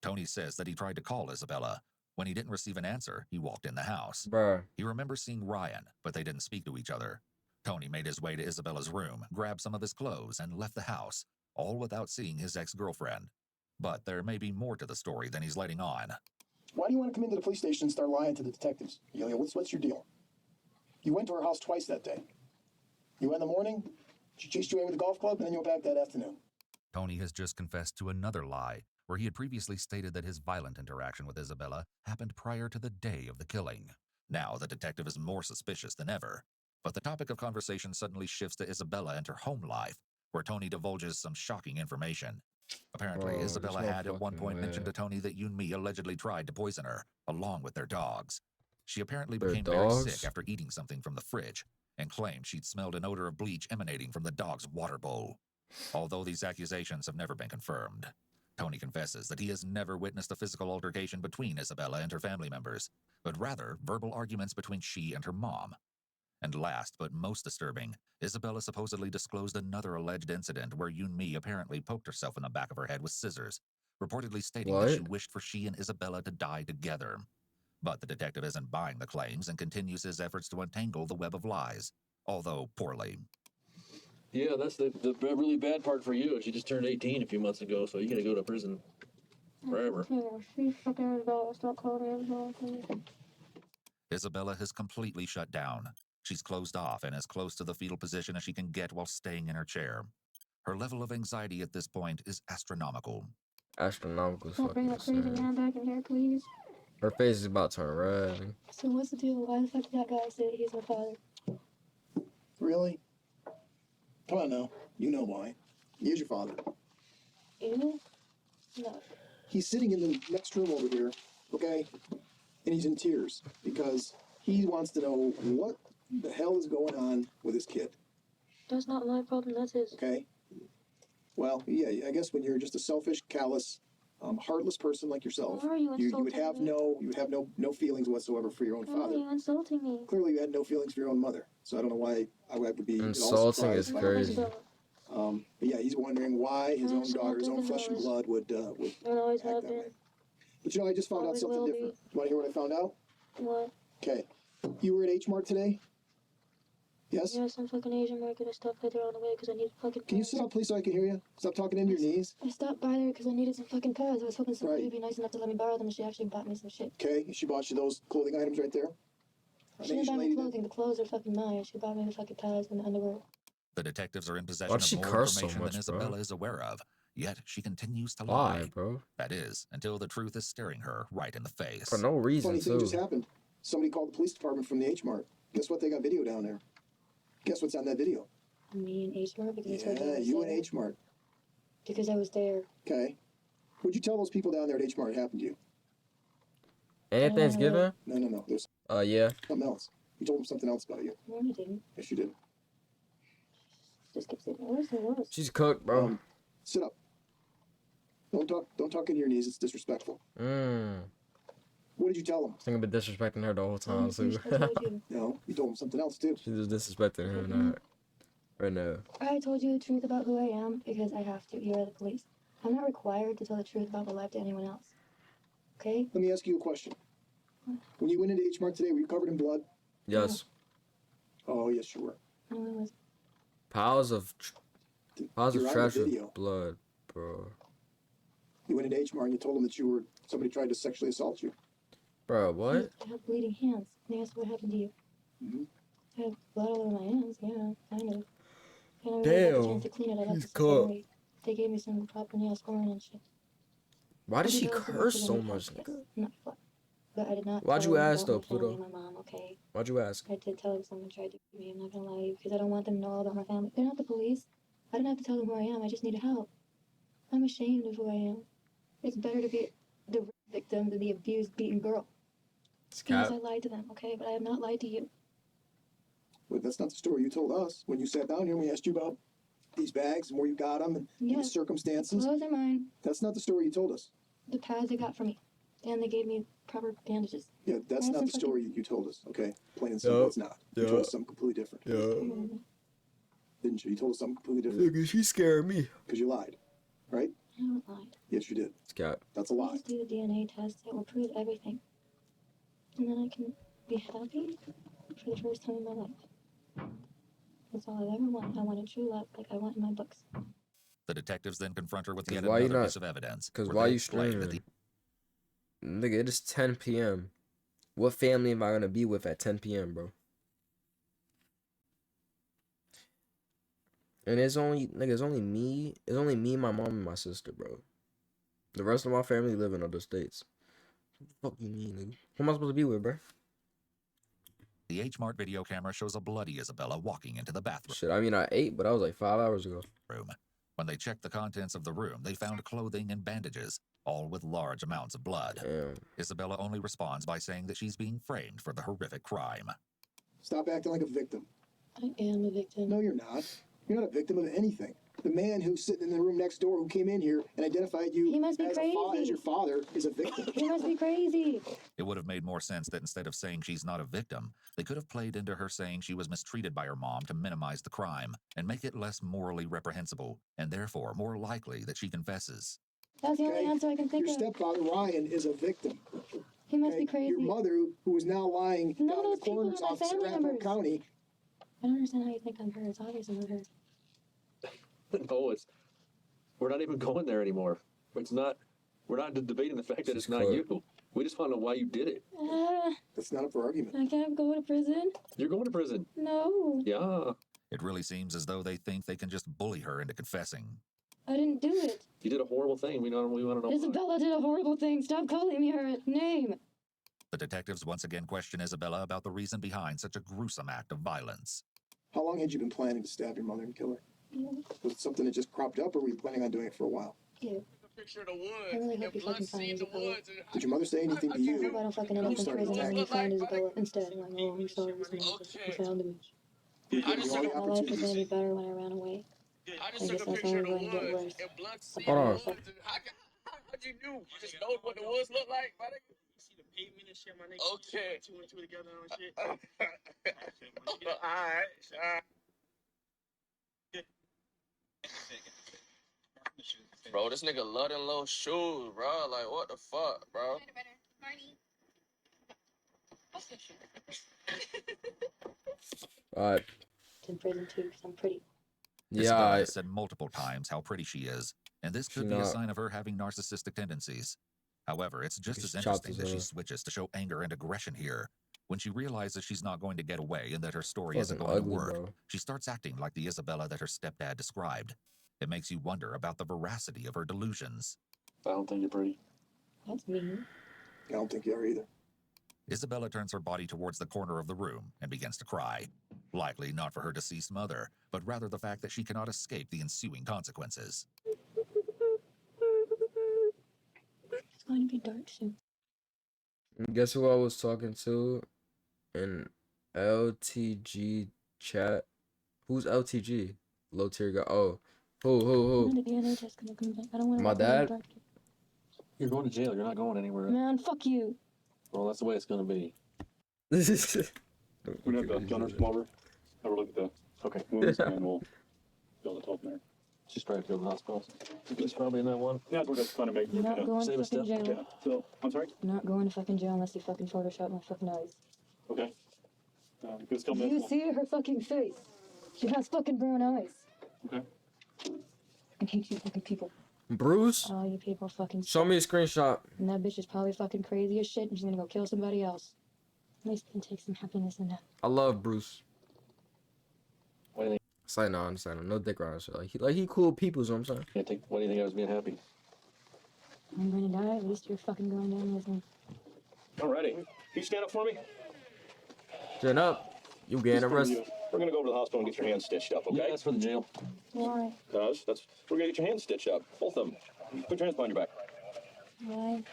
Tony says that he tried to call Isabella. When he didn't receive an answer, he walked in the house. Bruh. He remembers seeing Ryan, but they didn't speak to each other. Tony made his way to Isabella's room, grabbed some of his clothes, and left the house, all without seeing his ex-girlfriend. But there may be more to the story than he's letting on. Why do you want to come into the police station and start lying to the detectives? Ilya, what's your deal? You went to her house twice that day. You went in the morning, she chased you away with a golf club, and then you went back that afternoon. Tony has just confessed to another lie, where he had previously stated that his violent interaction with Isabella happened prior to the day of the killing. Now the detective is more suspicious than ever, but the topic of conversation suddenly shifts to Isabella and her home life, where Tony divulges some shocking information. Apparently, Bro, this Isabella had at one motherfucking point mentioned man. to Tony that Yunmi allegedly tried to poison her, along with their dogs. She apparently Their became very dogs? sick after eating something from the fridge, and claimed she'd smelled an odor of bleach emanating from the dog's water bowl. Although these accusations have never been confirmed, Tony confesses that he has never witnessed a physical altercation between Isabella and her family members, but rather verbal arguments between she and her mom. And last but most disturbing, Isabella supposedly disclosed another alleged incident where Yunmi apparently poked herself in the back of her head with scissors, reportedly stating that she What? wished for she and Isabella to die together. But the detective isn't buying the claims and continues his efforts to untangle the web of lies, although poorly. Yeah, that's the really bad part for you. She just turned 18 a few months ago, so you're gonna go to prison forever. She fucking Isabella. Stop calling her Isabella, please. Isabella has completely shut down. She's closed off and as close to the fetal position as she can get while staying in her chair. Her level of anxiety at this point is astronomical. Astronomical is Don't bring fucking that crazy insane. man back in here, please. Her face is about to turn red. Nigga. So what's the deal? Why the fuck did that guy say he's my father? Really? Come on now. You know why. He is your father. You? No. He's sitting in the next room over here, okay? And he's in tears because he wants to know what the hell is going on with his kid, That's not my problem, that's his. okay? Well, yeah, I guess when you're just a selfish, callous, heartless person like yourself, Why are you you would insulting have me? no feelings whatsoever for your own Why are father. you insulting me? Clearly, you had no feelings for your own mother, so I don't know why I would be at all Insulting surprised is by Love crazy. Isabella. But yeah, he's wondering why his own Yes, daughter, his nothing own flesh and else. blood would And always act have that been. way. But you know, I just found out Always something will be. different. You want to hear what I found out? What? Okay. You were at H Mart today? Yes? Yes, I'm fucking Asian market. I stopped by there on the way because I needed fucking Can you pads. sit up, please, so I can hear you? Stop talking into your knees. I stopped by there because I needed some fucking pads. I was hoping somebody Right. would be nice enough to let me borrow them, and she actually bought me some shit. Okay. She bought you those clothing items right there? She didn't buy me clothing. The clothes are fucking mine. She bought me the fucking pads and the underwear. The detectives are in possession Why'd of she more curse so information much, than bro? Isabella is aware of, yet she continues to Why, lie. bro? That is, until the truth is staring her right in the face. For no reason, Funny thing too. just happened. Somebody called the police department from the H Mart. Guess what? They got video down there. Guess what's on that video? Me and H Mart because I told you I Yeah, was you and there. H Mart. Because I was there. Okay. Would you tell those people down there at H Mart it happened to you? Ain't Thanksgiving? No. There's Yeah. something else. You told them something else about you. No, you didn't. Yes, you did. Just keep sitting. Where's was the worst. She's cooked, bro. Sit up. Don't talk into your knees. It's disrespectful. What did you tell him? I think I've been disrespecting her the whole time, too. I told you. No, you told him something else too. She's just disrespecting her now. Right now. I told you the truth about who I am because I have to. You are the police. I'm not required to tell the truth about my life to anyone else. Okay? Let me ask you a question. When you went into H Mart today, were you covered in blood? Yes. Oh, yes, you were. No, I was. Piles of You're on the trash video. with blood, bro. You went into H Mart and you told them that somebody tried to sexually assault you. Bro, what? I have bleeding hands. They asked what happened to you. Mhm. I have blood all over my hands. Yeah, kind of. And I really got the Damn, chance to clean it. I left he's the cooked. secretary. They gave me some proper Neosporin and shit. Why does she $40 for curse the so kneecap, much, yes. nigga? Not flat. But I did not. Why'd tell you them ask, about though, my family Pluto? and my mom, okay? Why'd you ask? I did tell them someone tried to kill me. I'm not gonna lie to you because I don't want them to know all about my family. They're not the police. I don't have to tell them who I am. I just need help. I'm ashamed of who I am. It's better to be the victim than the abused, beaten girl. It's Yes, cap. I lied to them, okay? But I have not lied to you. But that's not the story you told us when you sat down here and we asked you about these bags and where you got them and the Yes. circumstances. Clothes are mine. That's not the story you told us. The pads they got for me. And they gave me proper bandages. Yeah, that's That's not the some story you told us. Okay, plain and simple, Yup. it's not. You told Yup. us something completely different, Yeah. didn't you? You told us something completely different Nigga, she scared me. because you lied, right? I haven't lied. Yes, you did. It's cap. That's a lie. Please do the DNA test. It will prove everything. And then I can be happy for the first time in my life. That's all I've ever wanted. I wanted true love like I want in my books. The detectives then confront her with 'Cause yet why you another not- piece of evidence. 'Cause where why they you explain that streaming? Nigga, it is 10 p.m. What family am I gonna be with at 10 p.m., bro? And it's only me. It's only me, my mom, and my sister, bro. The rest of my family live in other states. What the fuck you mean, nigga? Who am I supposed to be with, bro? the H Mart video camera shows a bloody Isabella walking into the bathroom. Shit, I mean, I ate, but that was like 5 hours ago. When they checked the contents of the room, they found clothing and bandages, all with large amounts of blood. Damn. Isabella only responds by saying that she's being framed for the horrific crime. Stop acting like a victim. I am a victim. No, you're not. You're not a victim of anything. The man who's sitting in the room next door who came in here and identified you He must be as, crazy. as your father is a victim. He must be crazy. It would have made more sense that instead of saying she's not a victim, they could have played into her saying she was mistreated by her mom to minimize the crime and make it less morally reprehensible, and therefore more likely that she confesses. That's the only Okay? answer I can think Your of. stepfather, Ryan, is a victim. He must be Okay? crazy. Your mother, who is now lying None down of in those the people coroner's are my office in family Arapahoe members. County. I don't understand how you think I'm her. It's obviously not her. No, we're not even going there anymore. We're not debating the fact that She's it's not cooked. you. We just want to know why you did it. That's not up for argument. I can't go to prison. You're going to prison. No, Yeah. It really seems as though they think they can just bully her into confessing. I didn't do it. You did a horrible thing. We want to know why. Isabella did a horrible thing. Stop calling me her name. The detectives once again question Isabella about the reason behind such a gruesome act of violence. How long had you been planning to stab your mother and kill her? Was it something that just cropped up, or were you planning on doing it for a while? Yeah. I really hope you fucking find Isabella. Did your mother say anything to I hope you? I don't fucking end up in Started prison and you attacking. find Isabella instead. I'm like, oh, I'm sorry, Miss Amanda. You found the bitch. You gave me all the My life was gonna be opportunities. better when I ran away. I I just guess took a that's picture of only the going to get woods worse. and Blunt seen Hold the on. woods. And how'd you do? You just know what the woods look like, my nigga? You see the pavement and shit, my nigga. Okay. Two and two together and shit. Alright. Bro, this nigga love them little shoes, bro. Like, what the fuck, bro? Alright. In prison too, because I'm pretty. Isabella Yeah, has said multiple times how pretty she is, and this could be a not. sign of her having narcissistic tendencies. However, it's just She's as chopped interesting as that she hell. switches to show anger and aggression here. When she realizes she's not going to get away and that her story isn't fucking going ugly, to work, bro. she starts acting like the Isabella that her stepdad described. It makes you wonder about the veracity of her delusions. I don't think you're pretty. That's mean. I don't think you are either. Isabella turns her body towards the corner of the room and begins to cry. Likely not for her deceased mother, but rather the fact that she cannot escape the ensuing consequences. It's going to be dark soon. Guess who I was talking to in LTG chat? Who's LTG? Low tier guy. Oh, who? I'm gonna DNA test gonna come back. I don't want to. My dad? You're going to jail. You're not going anywhere. Man, fuck you. Well, that's the way it's going to be. We're gonna have the gunners come over. Have a look at the wounds, and we'll be able to talk there. She's probably go to the hospital. She's probably in that one. Yeah, we're just trying to make You're not going save to us fucking stuff. jail. Yeah. So I'm sorry. I'm not going to fucking jail unless you fucking Photoshop my fucking eyes. Okay. Good tell Do me. you see her fucking face? She has fucking brown eyes. Okay. I hate you fucking people. Bruce, All you people fucking. show me a screenshot. And that bitch is probably fucking crazy as shit, and she's gonna go kill somebody else. At least can take some happiness in that. I love Bruce. What do you think? Say no, no dick around shit. Like he cool people. So I'm saying. What do you think I was being happy? I'm gonna die. At least you're fucking going down with me. Alrighty. Can you stand up for me? Turn up. You getting arrested? We're gonna go over to the hospital and get your hands stitched up. Okay. Yeah, that's for the jail. Why? Cause we're gonna get your hands stitched up, both of them. Put your hands behind your back. Why?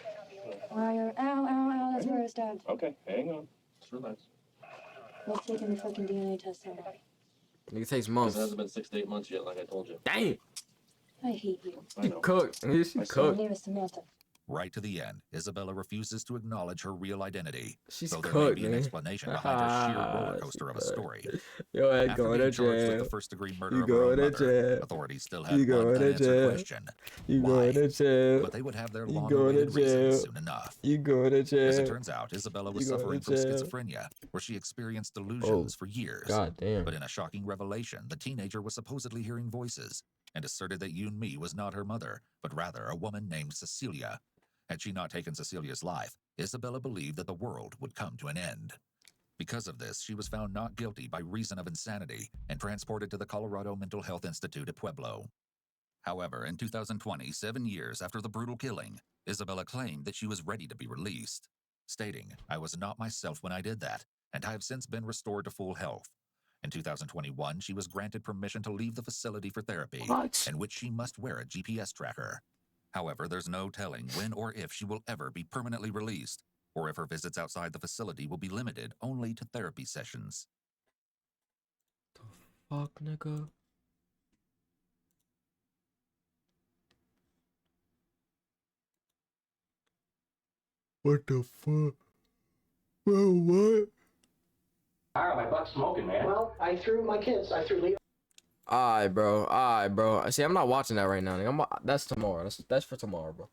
Why are. Ow, that's where I stabbed. Okay. Hang on. Just relax. Let's take the fucking DNA test on her. It takes Because months. it hasn't been 6 to 8 months yet, like I told you. Dang. I hate you. I She know. cooked. She My cooked. name is Samantha. Right to the end, Isabella refuses to acknowledge her real identity, She's though there cooked, may be an man. explanation behind her sheer roller coaster of a She's story. Yo, I After going being to charged with jail. the first-degree murder You of her own going to mother, jail. authorities still You had one going to unanswered jail. question: You why? going to jail. But they would have their You going long-awaited to jail. reason soon enough. You going to As it jail. turns out, Isabella was You going suffering to from jail. schizophrenia, where she experienced delusions for years. God damn. But in a shocking revelation, the teenager was supposedly hearing voices and asserted that Yoon Mi was not her mother, but rather a woman named Cecilia. Had she not taken Cecilia's life, Isabella believed that the world would come to an end. Because of this, she was found not guilty by reason of insanity and transported to the Colorado Mental Health Institute at Pueblo. However, in 2020, 7 years after the brutal killing, Isabella claimed that she was ready to be released, stating, "I was not myself when I did that, and I have since been restored to full health." In 2021, she was granted permission to leave the facility for therapy, in which she must wear a GPS tracker. However, there's no telling when or if she will ever be permanently released, or if her visits outside the facility will be limited only to therapy sessions. Fuck, nigga. What the fuck? Bro, what? My butt's smoking, man. Well, I threw Leo. Alright, bro. See, I'm not watching that right now. Nigga. That's tomorrow. That's for tomorrow, bro.